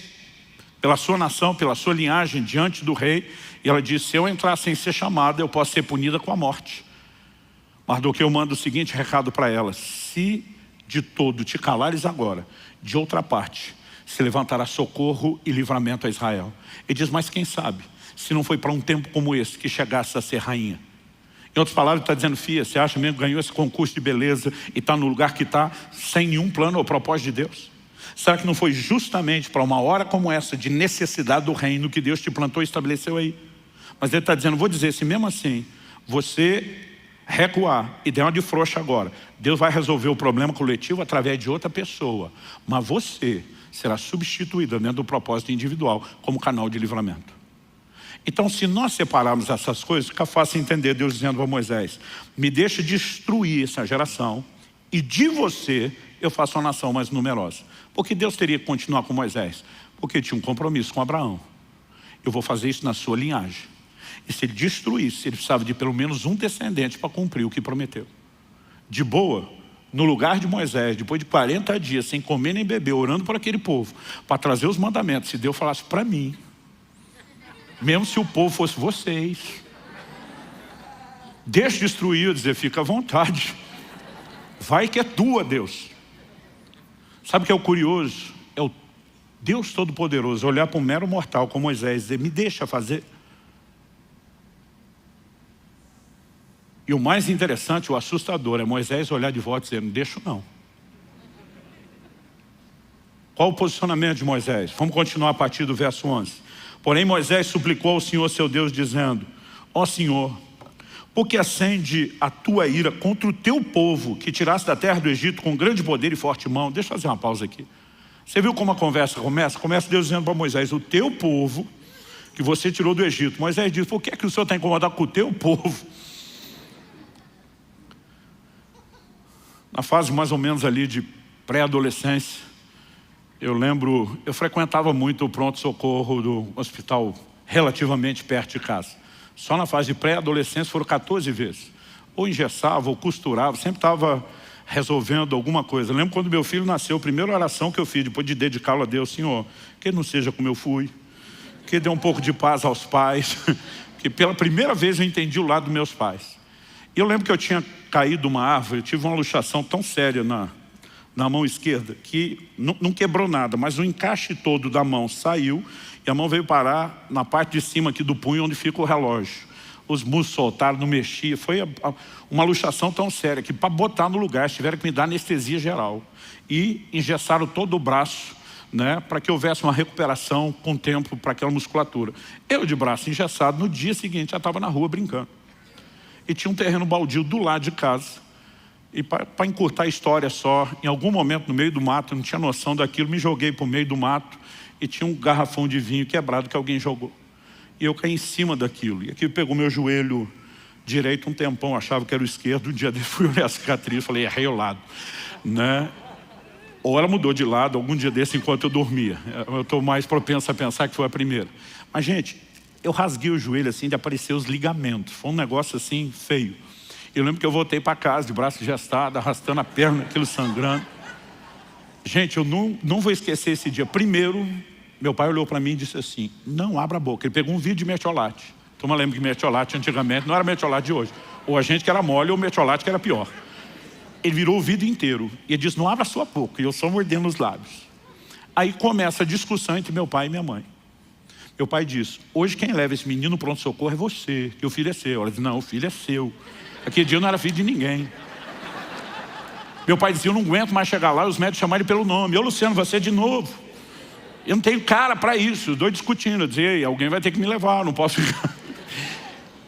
pela sua nação, pela sua linhagem, diante do rei. E ela disse: se eu entrar sem ser chamada, eu posso ser punida com a morte. Mardoqueu manda o seguinte recado para ela: se de todo te calares agora, de outra parte se levantará socorro e livramento a Israel. Ele diz: mas quem sabe, se não foi para um tempo como esse que chegasse a ser rainha. Em outras palavras, ele está dizendo: filha, você acha mesmo que ganhou esse concurso de beleza e está no lugar que está, sem nenhum plano ou propósito de Deus? Será que não foi justamente para uma hora como essa, de necessidade do reino, que Deus te plantou e estabeleceu aí? Mas ele está dizendo: vou dizer, se mesmo assim você recuar e der uma de frouxa agora, Deus vai resolver o problema coletivo através de outra pessoa, mas você será substituída dentro do propósito individual como canal de livramento. Então, se nós separarmos essas coisas, fica fácil entender Deus dizendo a Moisés: me deixe destruir essa geração e de você eu faço uma nação mais numerosa. Porque Deus teria que continuar com Moisés? Porque tinha um compromisso com Abraão. Eu vou fazer isso na sua linhagem. E se ele destruísse, ele precisava de pelo menos um descendente para cumprir o que prometeu. De boa, no lugar de Moisés, depois de 40 dias, sem comer nem beber, orando por aquele povo, para trazer os mandamentos, se Deus falasse para mim, mesmo se o povo fosse vocês, deixa destruir, eu dizer: fica à vontade, vai que é tua, Deus. Sabe o que é o curioso? É o Deus Todo-Poderoso olhar para um mero mortal como Moisés e dizer: me deixa fazer. E o mais interessante, o assustador, é Moisés olhar de volta e dizer: não deixo não. Qual o posicionamento de Moisés? Vamos continuar a partir do verso 11. Porém Moisés suplicou ao Senhor seu Deus, dizendo: ó Senhor, por que acende a tua ira contra o teu povo, que tiraste da terra do Egito com grande poder e forte mão? Deixa eu fazer uma pausa aqui. Você viu como a conversa começa? Começa Deus dizendo para Moisés: o teu povo, que você tirou do Egito. Moisés diz: por que é que o Senhor está incomodado com o teu povo? Na fase mais ou menos ali de pré-adolescência, eu lembro, eu frequentava muito o pronto-socorro do hospital relativamente perto de casa. Só na fase de pré-adolescência foram 14 vezes. Ou engessava, ou costurava, sempre estava resolvendo alguma coisa. Eu lembro quando meu filho nasceu, a primeira oração que eu fiz, depois de dedicá-lo a Deus: Senhor, que ele não seja como eu fui, que deu um pouco de paz aos pais, que pela primeira vez eu entendi o lado dos meus pais. E eu lembro que eu tinha caído de uma árvore, eu tive uma luxação tão séria na mão esquerda, que não quebrou nada, mas o encaixe todo da mão saiu, e a mão veio parar na parte de cima aqui do punho, onde fica o relógio. Os músculos soltaram, não mexia. Foi uma luxação tão séria que para botar no lugar tiveram que me dar anestesia geral. E engessaram todo o braço, né, para que houvesse uma recuperação com tempo para aquela musculatura. Eu de braço engessado, no dia seguinte já estava na rua brincando. E tinha um terreno baldio do lado de casa. E para encurtar a história só, em algum momento no meio do mato, eu não tinha noção daquilo, me joguei para o meio do mato e tinha um garrafão de vinho quebrado que alguém jogou. E eu caí em cima daquilo. E aquilo pegou meu joelho direito um tempão, achava que era o esquerdo. Um dia dele fui olhar a cicatriz, falei, errei o lado, né? Ou ela mudou de lado algum dia desse enquanto eu dormia. Eu estou mais propenso a pensar que foi a primeira. Mas, gente, eu rasguei o joelho assim de aparecer os ligamentos. Foi um negócio assim feio. Eu lembro que eu voltei para casa de braço gestado, arrastando a perna, aquilo sangrando. Gente, eu não vou esquecer esse dia. Primeiro, meu pai olhou para mim e disse assim, não abra a boca. Ele pegou um vidro de mertiolate. Então eu lembro que mertiolate antigamente não era mertiolate de hoje. Ou a gente que era mole ou mertiolate que era pior. Ele virou o vidro inteiro. E ele disse, não abra a sua boca. E eu só mordendo os lábios. Aí começa a discussão entre meu pai e minha mãe. Meu pai disse, hoje quem leva esse menino no pronto-socorro é você, que o filho é seu. Ela disse, não, o filho é seu. Aquele dia eu não era filho de ninguém. Meu pai dizia, eu não aguento mais chegar lá e os médicos chamaram ele pelo nome. Eu, Luciano, você de novo. Eu não tenho cara para isso. Os dois discutindo. Eu dizia, ei, alguém vai ter que me levar, não posso ficar.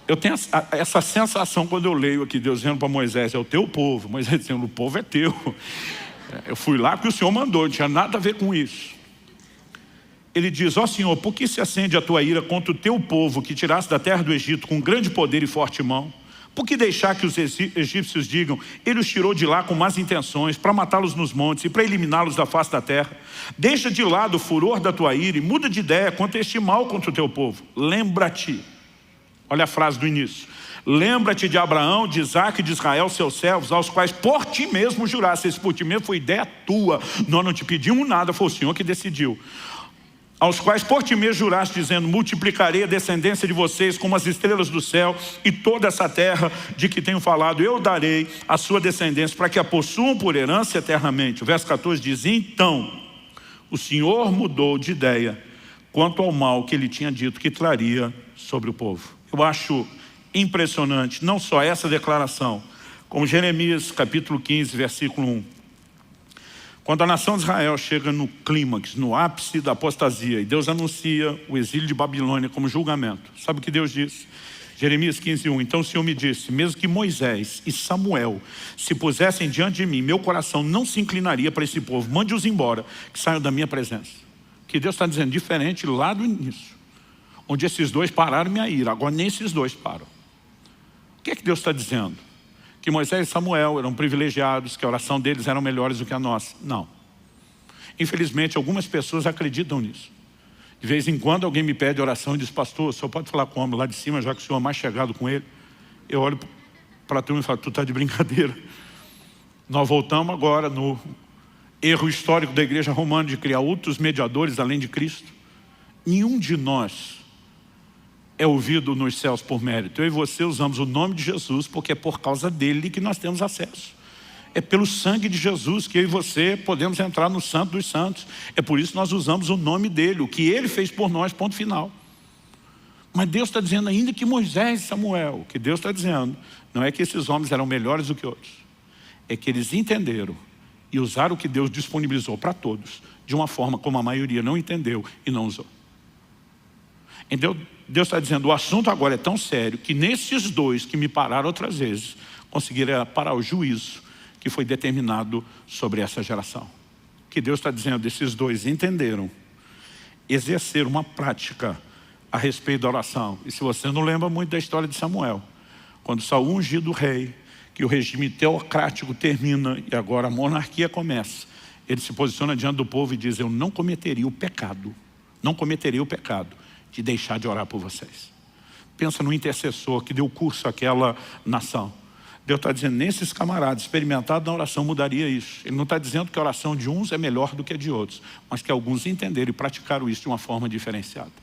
Eu tenho essa sensação quando eu leio aqui, Deus dizendo para Moisés, é o teu povo. Moisés dizendo, o povo é teu. Eu fui lá porque o Senhor mandou, não tinha nada a ver com isso. Ele diz, ó Senhor, por que se acende a tua ira contra o teu povo que tiraste da terra do Egito com grande poder e forte mão? Por que deixar que os egípcios digam, ele os tirou de lá com más intenções, para matá-los nos montes e para eliminá-los da face da terra? Deixa de lado o furor da tua ira e muda de ideia quanto a este mal contra o teu povo. Lembra-te, olha a frase do início, lembra-te de Abraão, de Isaque e de Israel, seus servos, aos quais por ti mesmo juraste. Esse por ti mesmo foi ideia tua, nós não te pedimos nada, foi o Senhor que decidiu. Aos quais por ti mesmo juraste, dizendo, multiplicarei a descendência de vocês como as estrelas do céu, e toda essa terra de que tenho falado, eu darei a sua descendência, para que a possuam por herança eternamente. O verso 14 diz, então, o Senhor mudou de ideia quanto ao mal que ele tinha dito que traria sobre o povo. Eu acho impressionante, não só essa declaração, como Jeremias capítulo 15, versículo 1. Quando a nação de Israel chega no clímax, no ápice da apostasia, e Deus anuncia o exílio de Babilônia como julgamento. Sabe o que Deus diz? Jeremias 15, 1. Então o Senhor me disse, mesmo que Moisés e Samuel se pusessem diante de mim, meu coração não se inclinaria para esse povo. Mande-os embora, que saiam da minha presença. Que Deus está dizendo diferente lá do início, onde esses dois pararam minha ira. Agora nem esses dois param. O que é que Deus está dizendo? Que Moisés e Samuel eram privilegiados, que a oração deles era melhores do que a nossa. Não. Infelizmente, algumas pessoas acreditam nisso. De vez em quando alguém me pede oração e diz, pastor, o senhor pode falar com o homem lá de cima, já que o senhor é mais chegado com ele? Eu olho para a turma e falo, tu está de brincadeira. Nós voltamos agora no erro histórico da igreja romana de criar outros mediadores além de Cristo. Nenhum de nós é ouvido nos céus por mérito. Eu e você usamos o nome de Jesus porque é por causa dele que nós temos acesso. É pelo sangue de Jesus que eu e você podemos entrar no Santo dos Santos. É por isso que nós usamos o nome dele, o que ele fez por nós, ponto final. Mas Deus está dizendo ainda que Moisés e Samuel, o que Deus está dizendo, não é que esses homens eram melhores do que outros. É que eles entenderam e usaram o que Deus disponibilizou para todos, de uma forma como a maioria não entendeu e não usou. Então, Deus está dizendo, o assunto agora é tão sério que nesses dois que me pararam outras vezes, conseguiram parar o juízo que foi determinado sobre essa geração. O que Deus está dizendo, esses dois entenderam, exerceram uma prática a respeito da oração. E se você não lembra muito da história de Samuel, quando Saul ungido rei, que o regime teocrático termina e agora a monarquia começa, ele se posiciona diante do povo e diz, eu não cometeria o pecado, de deixar de orar por vocês. Pensa no intercessor que deu curso àquela nação. Deus está dizendo, nesses camaradas experimentados na oração mudaria isso. Ele não está dizendo que a oração de uns é melhor do que a de outros, mas que alguns entenderam e praticaram isso de uma forma diferenciada.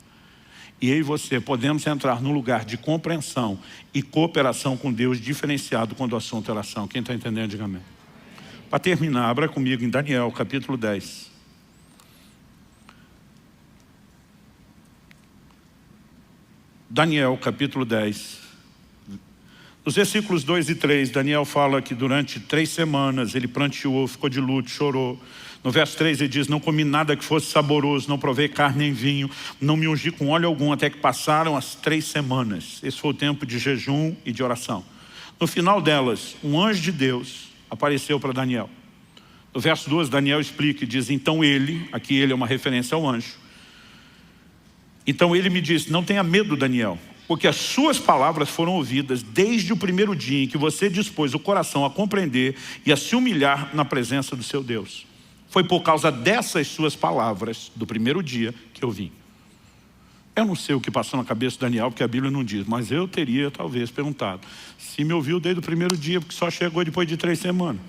E eu e você podemos entrar num lugar de compreensão e cooperação com Deus diferenciado quando o assunto é oração. Quem está entendendo, diga amém. Para terminar, abra comigo em Daniel, capítulo 10. Daniel, capítulo 10. Nos versículos 2 e 3, Daniel fala que durante 3 semanas ele pranteou, ficou de luto, chorou. No verso 3 ele diz, não comi nada que fosse saboroso, não provei carne nem vinho, não me ungi com óleo algum, até que passaram as 3 semanas. Esse foi o tempo de jejum e de oração. No final delas, um anjo de Deus apareceu para Daniel. No verso 12, Daniel explica e diz, então ele, aqui ele é uma referência ao anjo. Então ele me disse, não tenha medo, Daniel, porque as suas palavras foram ouvidas desde o primeiro dia em que você dispôs o coração a compreender e a se humilhar na presença do seu Deus. Foi por causa dessas suas palavras, do primeiro dia, que eu vim. Eu não sei o que passou na cabeça de Daniel, porque a Bíblia não diz, mas eu teria talvez perguntado, se me ouviu desde o primeiro dia, porque só chegou depois de 3 semanas.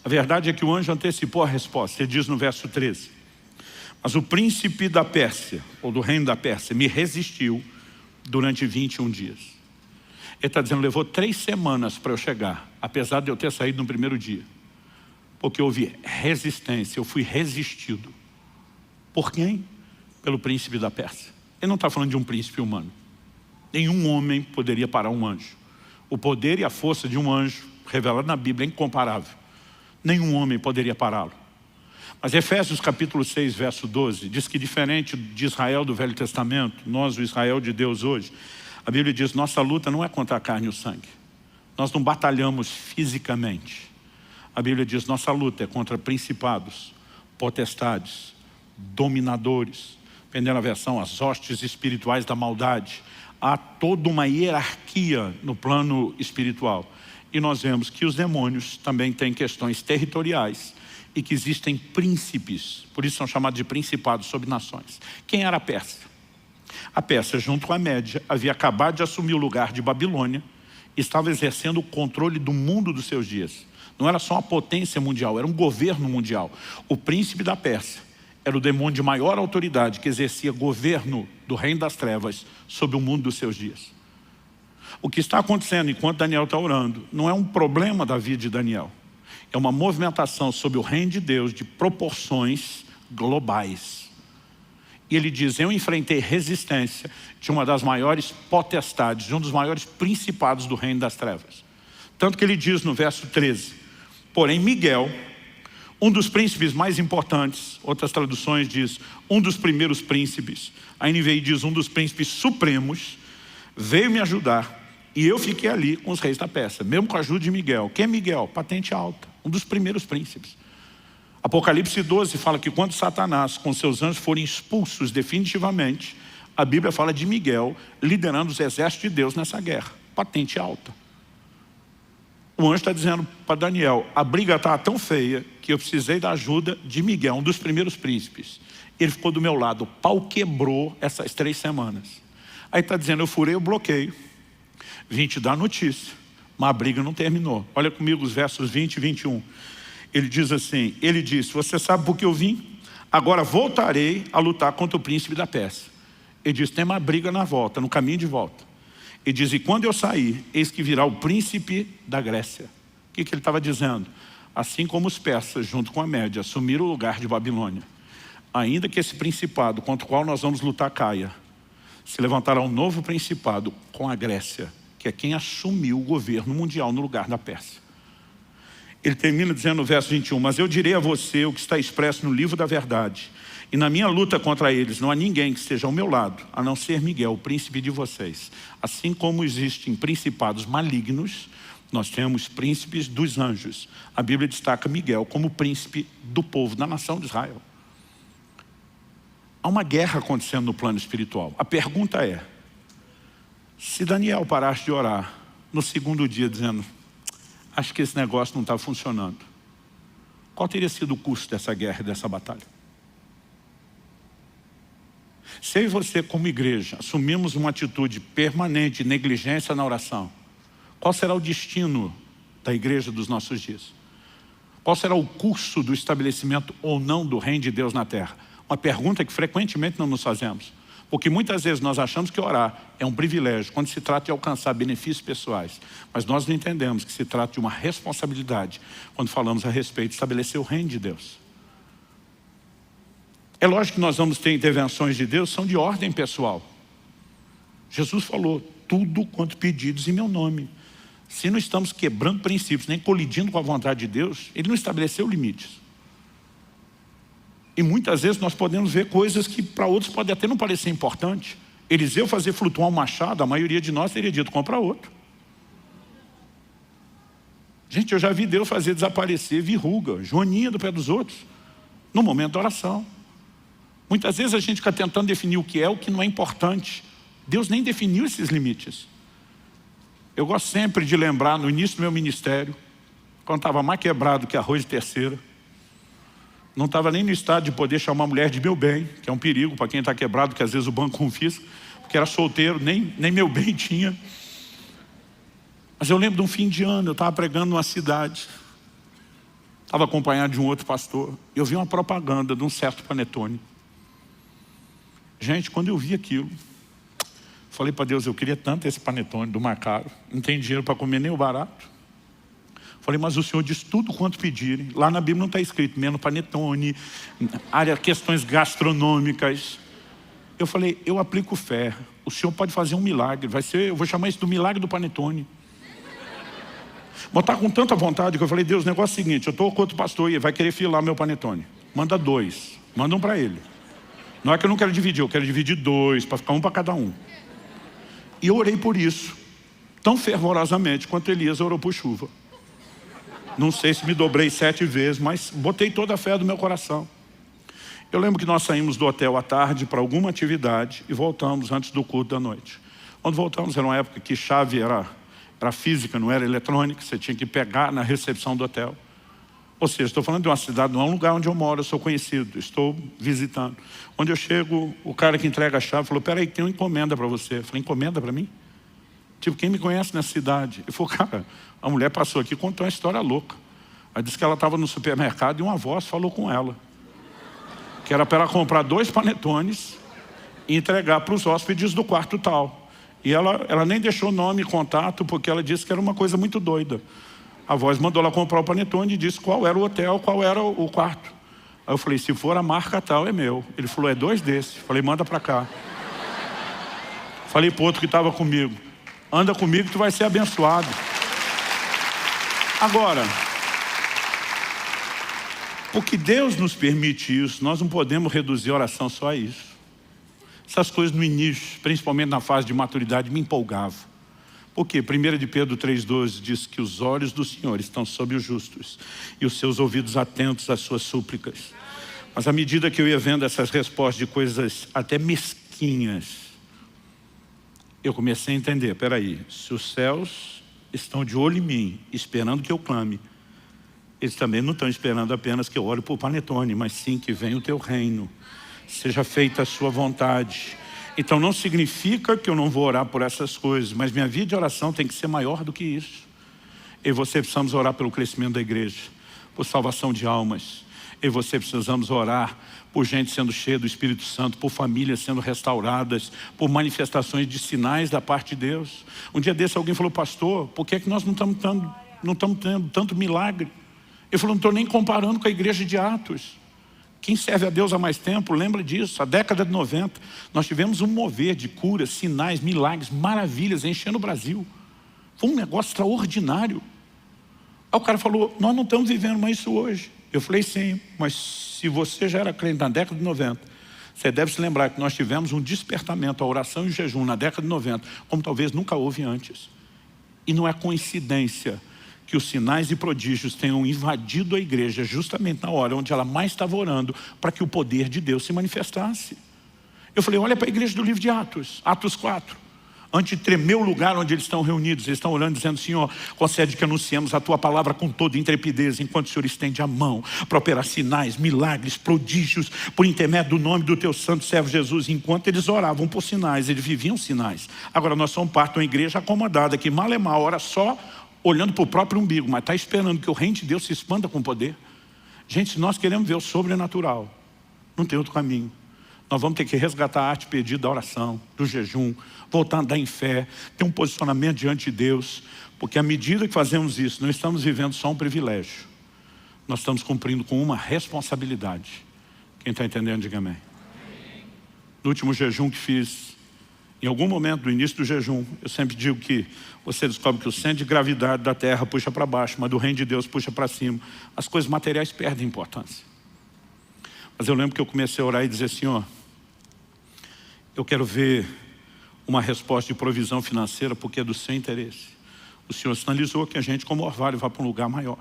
A verdade é que o anjo antecipou a resposta. Ele diz no verso 13, mas o príncipe da Pérsia, ou do reino da Pérsia, me resistiu durante 21 dias. Ele está dizendo, levou 3 semanas para eu chegar, apesar de eu ter saído no primeiro dia. Porque houve resistência, eu fui resistido. Por quem? Pelo príncipe da Pérsia. Ele não está falando de um príncipe humano. Nenhum homem poderia parar um anjo. O poder e a força de um anjo, revelado na Bíblia, é incomparável. Nenhum homem poderia pará-lo. Mas Efésios capítulo 6, verso 12, diz que diferente de Israel do Velho Testamento, nós, o Israel de Deus hoje, a Bíblia diz, nossa luta não é contra a carne e o sangue. Nós não batalhamos fisicamente. A Bíblia diz, nossa luta é contra principados, potestades, dominadores, dependendo da versão, as hostes espirituais da maldade. Há toda uma hierarquia no plano espiritual. E nós vemos que os demônios também têm questões territoriais e que existem príncipes, por isso são chamados de principados sobre nações. Quem era a Pérsia? A Pérsia, junto com a Média, havia acabado de assumir o lugar de Babilônia e estava exercendo o controle do mundo dos seus dias. Não era só uma potência mundial, era um governo mundial. O príncipe da Pérsia era o demônio de maior autoridade que exercia governo do reino das trevas sobre o mundo dos seus dias. O que está acontecendo enquanto Daniel está orando não é um problema da vida de Daniel. É uma movimentação sobre o reino de Deus de proporções globais. E ele diz, eu enfrentei resistência de uma das maiores potestades, de um dos maiores principados do reino das trevas. Tanto que ele diz no verso 13, porém Miguel, um dos príncipes mais importantes, outras traduções diz, um dos primeiros príncipes, a NVI diz um dos príncipes supremos, veio me ajudar e eu fiquei ali com os reis da Pérsia, mesmo com a ajuda de Miguel. Quem é Miguel? Patente alta, um dos primeiros príncipes. Apocalipse 12 fala que quando Satanás com seus anjos forem expulsos definitivamente, a Bíblia fala de Miguel liderando os exércitos de Deus nessa guerra. Patente alta. O anjo está dizendo para Daniel, a briga está tão feia que eu precisei da ajuda de Miguel, um dos primeiros príncipes. Ele ficou do meu lado, o pau quebrou essas 3 semanas. Aí está dizendo, eu furei o bloqueio, vim te dar notícia, mas a briga não terminou. Olha comigo os versos 20 e 21. Ele diz assim, ele disse, você sabe por que eu vim? Agora voltarei a lutar contra o príncipe da Pérsia. Ele diz, tem uma briga na volta, no caminho de volta. Ele diz, e quando eu sair, eis que virá o príncipe da Grécia. O que ele estava dizendo? Assim como os persas, junto com a Média, assumiram o lugar de Babilônia, ainda que esse principado contra o qual nós vamos lutar caia, se levantará um novo principado com a Grécia, que é quem assumiu o governo mundial no lugar da Pérsia. Ele termina dizendo no verso 21, mas eu direi a você o que está expresso no livro da verdade, e na minha luta contra eles não há ninguém que esteja ao meu lado, a não ser Miguel, o príncipe de vocês. Assim como existem principados malignos, nós temos príncipes dos anjos. A Bíblia destaca Miguel como príncipe do povo, da nação de Israel. Há uma guerra acontecendo no plano espiritual. A pergunta é, se Daniel parasse de orar no segundo dia dizendo, acho que esse negócio não está funcionando, qual teria sido o custo dessa guerra e dessa batalha? Se eu e você como igreja assumimos uma atitude permanente de negligência na oração, qual será o destino da igreja dos nossos dias? Qual será o curso do estabelecimento ou não do reino de Deus na terra? Uma pergunta que frequentemente não nos fazemos. Porque muitas vezes nós achamos que orar é um privilégio, quando se trata de alcançar benefícios pessoais. Mas nós não entendemos que se trata de uma responsabilidade, quando falamos a respeito de estabelecer o reino de Deus. É lógico que nós vamos ter intervenções de Deus, são de ordem pessoal. Jesus falou, tudo quanto pedidos em meu nome. Se não estamos quebrando princípios, nem colidindo com a vontade de Deus, Ele não estabeleceu limites. E muitas vezes nós podemos ver coisas que para outros pode até não parecer importante. Eliseu fazer flutuar um machado, a maioria de nós teria dito, compra outro. Gente, eu já vi Deus fazer desaparecer verruga, joaninha do pé dos outros, no momento da oração. Muitas vezes a gente fica tentando definir o que é, o que não é importante. Deus nem definiu esses limites. Eu gosto sempre de lembrar, no início do meu ministério, quando estava mais quebrado que arroz de terceira, não estava nem no estado de poder chamar a mulher de meu bem, que é um perigo para quem está quebrado, que às vezes o banco confisca, porque era solteiro, nem meu bem tinha. Mas eu lembro de um fim de ano, eu estava pregando numa cidade, estava acompanhado de um outro pastor, e eu vi uma propaganda de um certo panetone. Gente, quando eu vi aquilo, falei para Deus, eu queria tanto esse panetone do mais caro, não tem dinheiro para comer nem o barato. Falei, mas o Senhor diz tudo quanto pedirem. Lá na Bíblia não está escrito menos panetone, área, questões gastronômicas. Eu falei, eu aplico fé. O Senhor pode fazer um milagre. Eu vou chamar isso do milagre do panetone. Botar com tanta vontade que eu falei, Deus, o negócio é o seguinte, eu estou com outro pastor e vai querer filar meu panetone. Manda 2, manda um para ele. Não é que eu não quero dividir, eu quero dividir 2, para ficar um para cada um. E eu orei por isso, tão fervorosamente quanto Elias orou por chuva. Não sei se me dobrei 7 vezes, mas botei toda a fé do meu coração. Eu lembro que nós saímos do hotel à tarde para alguma atividade e voltamos antes do culto da noite. Quando voltamos, era uma época que chave era física, não era eletrônica, você tinha que pegar na recepção do hotel. Ou seja, estou falando de uma cidade, não é um lugar onde eu moro, eu sou conhecido, estou visitando. Onde eu chego, o cara que entrega a chave falou, peraí, tem uma encomenda para você. Eu falei, encomenda para mim? Tipo, quem me conhece nessa cidade? Ele falou, cara, a mulher passou aqui e contou uma história louca. Ela disse que ela estava no supermercado e uma voz falou com ela. Que era para ela comprar 2 panetones e entregar para os hóspedes do quarto tal. E ela nem deixou nome e contato, porque ela disse que era uma coisa muito doida. A voz mandou ela comprar o panetone e disse qual era o hotel, qual era o quarto. Aí eu falei, se for a marca tal, é meu. Ele falou, é 2 desses. Falei, manda para cá. Falei para o outro que estava comigo, anda comigo que tu vai ser abençoado. Agora, porque Deus nos permite isso, nós não podemos reduzir a oração só a isso. Essas coisas no início, principalmente na fase de maturidade, me empolgavam. Por quê? 1 de Pedro 3,12 diz que os olhos do Senhor estão sobre os justos e os seus ouvidos atentos às suas súplicas. Mas à medida que eu ia vendo essas respostas de coisas até mesquinhas, eu comecei a entender, peraí, se os céus estão de olho em mim, esperando que eu clame, eles também não estão esperando apenas que eu ore por panetone, mas sim que venha o teu reino, seja feita a sua vontade. Então não significa que eu não vou orar por essas coisas, mas minha vida de oração tem que ser maior do que isso. Eu e você precisamos orar pelo crescimento da igreja, por salvação de almas. Eu e você precisamos orar por gente sendo cheia do Espírito Santo, por famílias sendo restauradas, por manifestações de sinais da parte de Deus. Um dia desse alguém falou, pastor, por que é que nós não estamos tendo tanto milagre? Ele falou, não estou nem comparando com a igreja de Atos. Quem serve a Deus há mais tempo, lembra disso, a década de 90, nós tivemos um mover de curas, sinais, milagres, maravilhas, enchendo o Brasil. Foi um negócio extraordinário. Aí o cara falou, nós não estamos vivendo mais isso hoje. Eu falei, sim, mas se você já era crente na década de 90, você deve se lembrar que nós tivemos um despertamento, a oração e o jejum na década de 90, como talvez nunca houve antes. E não é coincidência que os sinais e prodígios tenham invadido a igreja justamente na hora onde ela mais estava orando para que o poder de Deus se manifestasse. Eu falei, olha para a igreja do livro de Atos, Atos 4. Antes de tremer o lugar onde eles estão reunidos, eles estão orando dizendo, Senhor, concede que anunciemos a tua palavra com toda intrepidez, enquanto o Senhor estende a mão para operar sinais, milagres, prodígios, por intermédio do nome do teu santo servo Jesus. Enquanto eles oravam por sinais, eles viviam sinais. Agora nós somos parte de uma igreja acomodada, que mal é mal, ora só olhando para o próprio umbigo, mas está esperando que o reino de Deus se expanda com poder. Gente, se nós queremos ver o sobrenatural, não tem outro caminho. Nós vamos ter que resgatar a arte perdida da oração, do jejum, voltar a andar em fé, ter um posicionamento diante de Deus, porque à medida que fazemos isso, não estamos vivendo só um privilégio, nós estamos cumprindo com uma responsabilidade. Quem está entendendo, diga amém. No último jejum que fiz, em algum momento do início do jejum, eu sempre digo que você descobre que o centro de gravidade da terra puxa para baixo, mas do reino de Deus puxa para cima. As coisas materiais perdem importância. Mas eu lembro que eu comecei a orar e dizer assim, ó, eu quero ver uma resposta de provisão financeira porque é do seu interesse. O Senhor sinalizou que a gente, como orvalho, vai para um lugar maior.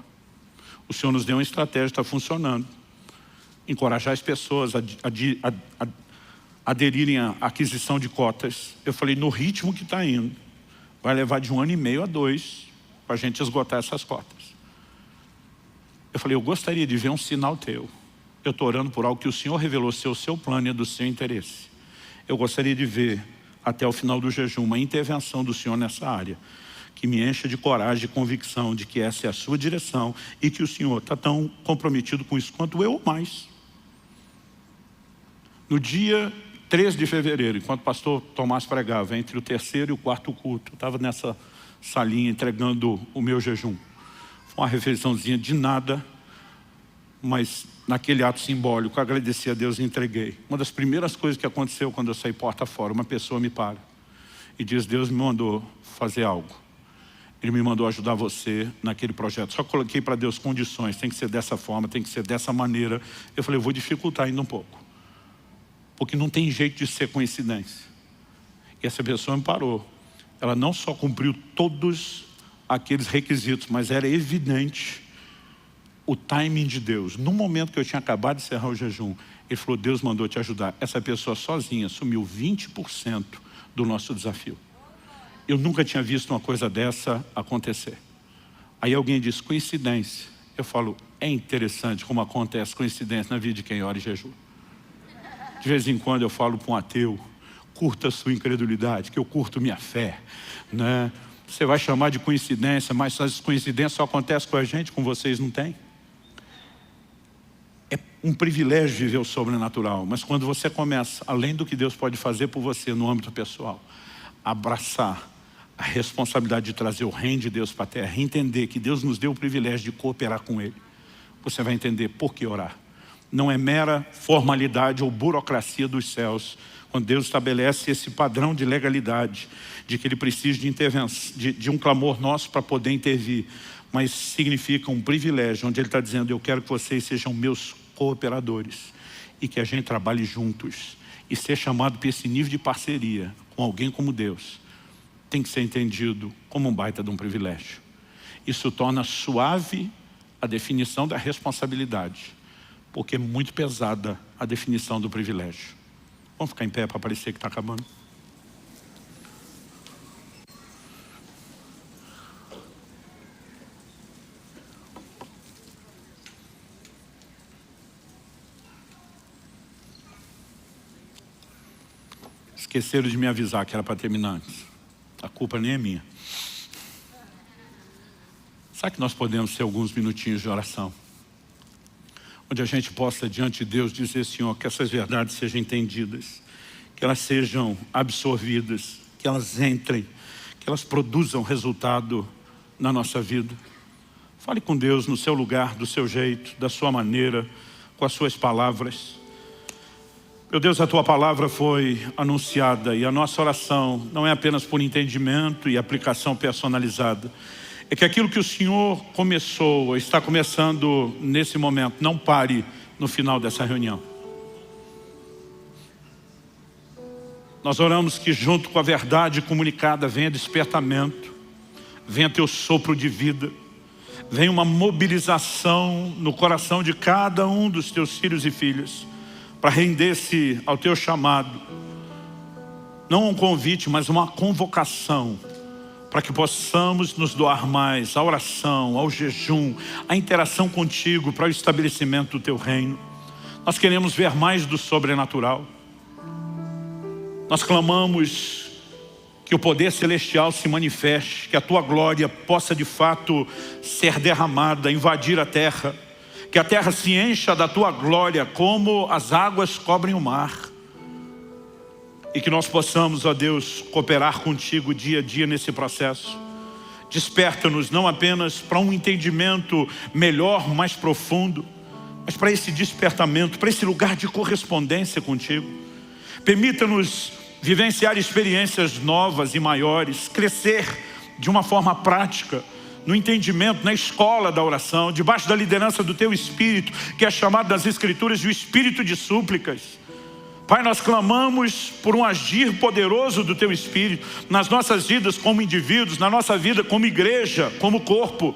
O Senhor nos deu uma estratégia, está funcionando. Encorajar as pessoas a aderirem à aquisição de cotas. Eu falei, no ritmo que está indo, vai levar de 1 ano e meio a 2 para a gente esgotar essas cotas. Eu falei, eu gostaria de ver um sinal teu. Eu estou orando por algo que o Senhor revelou ser o seu plano e é do seu interesse. Eu gostaria de ver, até o final do jejum, uma intervenção do Senhor nessa área, que me encha de coragem e convicção de que essa é a sua direção e que o Senhor está tão comprometido com isso quanto eu ou mais. No dia 3 de fevereiro, enquanto o pastor Tomás pregava, entre o 3º e o 4º culto, eu estava nessa salinha entregando o meu jejum. Foi uma refeiçãozinha de nada, mas naquele ato simbólico, agradeci a Deus e entreguei. Uma das primeiras coisas que aconteceu quando eu saí porta fora, uma pessoa me para e diz, Deus me mandou fazer algo. Ele me mandou ajudar você naquele projeto. Só coloquei para Deus condições, tem que ser dessa forma, tem que ser dessa maneira. Eu falei, eu vou dificultar ainda um pouco. Porque não tem jeito de ser coincidência. E essa pessoa me parou. Ela não só cumpriu todos aqueles requisitos, mas era evidente o timing de Deus. No momento que eu tinha acabado de encerrar o jejum, ele falou, Deus mandou te ajudar. Essa pessoa sozinha assumiu 20% do nosso desafio. Eu nunca tinha visto uma coisa dessa acontecer. Aí alguém diz, coincidência. Eu falo, é interessante como acontece coincidência na vida de quem ora e jejua. De vez em quando eu falo para um ateu, curta a sua incredulidade, que eu curto minha fé, né? Você vai chamar de coincidência, mas essas coincidências só acontecem com a gente, com vocês não tem. É um privilégio viver o sobrenatural, mas quando você começa, além do que Deus pode fazer por você no âmbito pessoal, abraçar a responsabilidade de trazer o reino de Deus para a terra, entender que Deus nos deu o privilégio de cooperar com Ele, você vai entender por que orar. Não é mera formalidade ou burocracia dos céus. Quando Deus estabelece esse padrão de legalidade, de que Ele precisa de intervenção, de um clamor nosso para poder intervir, mas significa um privilégio, onde Ele está dizendo, eu quero que vocês sejam meus cooperadores e que a gente trabalhe juntos. E ser chamado para esse nível de parceria com alguém como Deus, tem que ser entendido como um baita de um privilégio. Isso torna suave a definição da responsabilidade, porque é muito pesada a definição do privilégio. Vamos ficar em pé para parecer que está acabando. Esqueceram de me avisar que era para terminar antes. A culpa nem é minha. Sabe que nós podemos ter alguns minutinhos de oração? Onde a gente possa, diante de Deus, dizer, Senhor, que essas verdades sejam entendidas, que elas sejam absorvidas, que elas entrem, que elas produzam resultado na nossa vida. Fale com Deus no seu lugar, do seu jeito, da sua maneira, com as suas palavras. Meu Deus, a Tua palavra foi anunciada e a nossa oração não é apenas por entendimento e aplicação personalizada. É que aquilo que o Senhor começou, está começando nesse momento, não pare no final dessa reunião. Nós oramos que junto com a verdade comunicada venha despertamento, venha Teu sopro de vida, venha uma mobilização no coração de cada um dos Teus filhos e filhas, para render-se ao Teu chamado, não um convite, mas uma convocação, para que possamos nos doar mais à oração, ao jejum, à interação contigo para o estabelecimento do Teu reino. Nós queremos ver mais do sobrenatural. Nós clamamos que o poder celestial se manifeste, que a Tua glória possa de fato ser derramada, invadir a terra, que a terra se encha da Tua glória como as águas cobrem o mar. e que nós possamos, ó Deus, cooperar contigo dia a dia nesse processo. Desperta-nos não apenas para um entendimento melhor, mais profundo, mas para esse despertamento, para esse lugar de correspondência contigo. Permita-nos vivenciar experiências novas e maiores, crescer de uma forma prática, no entendimento, na escola da oração, debaixo da liderança do Teu Espírito, que é chamado nas Escrituras de o Espírito de súplicas. Pai, nós clamamos por um agir poderoso do Teu Espírito nas nossas vidas como indivíduos, na nossa vida como igreja, como corpo.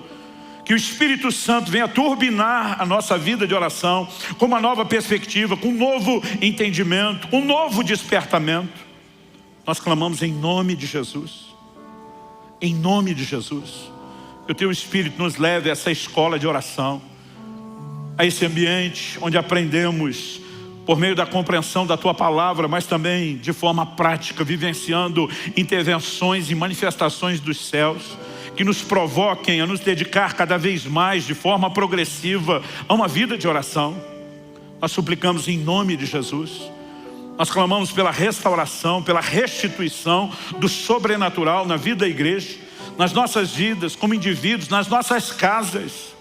Que o Espírito Santo venha turbinar a nossa vida de oração com uma nova perspectiva, com um novo entendimento, um novo despertamento. Nós clamamos em nome de Jesus. Em nome de Jesus. Que o Teu Espírito nos leve a essa escola de oração, a esse ambiente onde aprendemos por meio da compreensão da Tua palavra, mas também de forma prática, vivenciando intervenções e manifestações dos céus, que nos provoquem a nos dedicar cada vez mais, de forma progressiva, a uma vida de oração. Nós suplicamos em nome de Jesus. Nós clamamos pela restauração, pela restituição do sobrenatural na vida da igreja, nas nossas vidas, como indivíduos, nas nossas casas.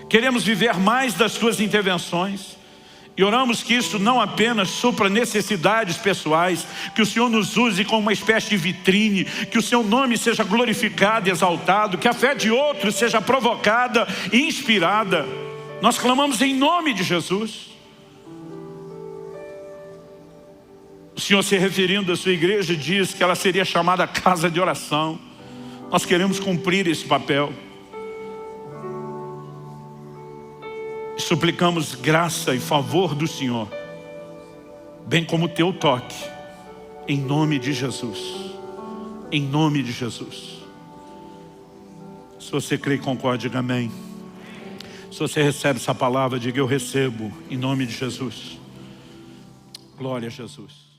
Queremos viver mais das Tuas intervenções. E oramos que isso não apenas supra necessidades pessoais, que o Senhor nos use como uma espécie de vitrine, que o Seu nome seja glorificado e exaltado, que a fé de outros seja provocada e inspirada. Nós clamamos em nome de Jesus. O Senhor, se referindo à Sua igreja, diz que ela seria chamada casa de oração. Nós queremos cumprir esse papel. Suplicamos graça e favor do Senhor, bem como o Teu toque, em nome de Jesus. Em nome de Jesus. Se você crê e concorda, diga amém. Se você recebe essa palavra, diga eu recebo, em nome de Jesus. Glória a Jesus.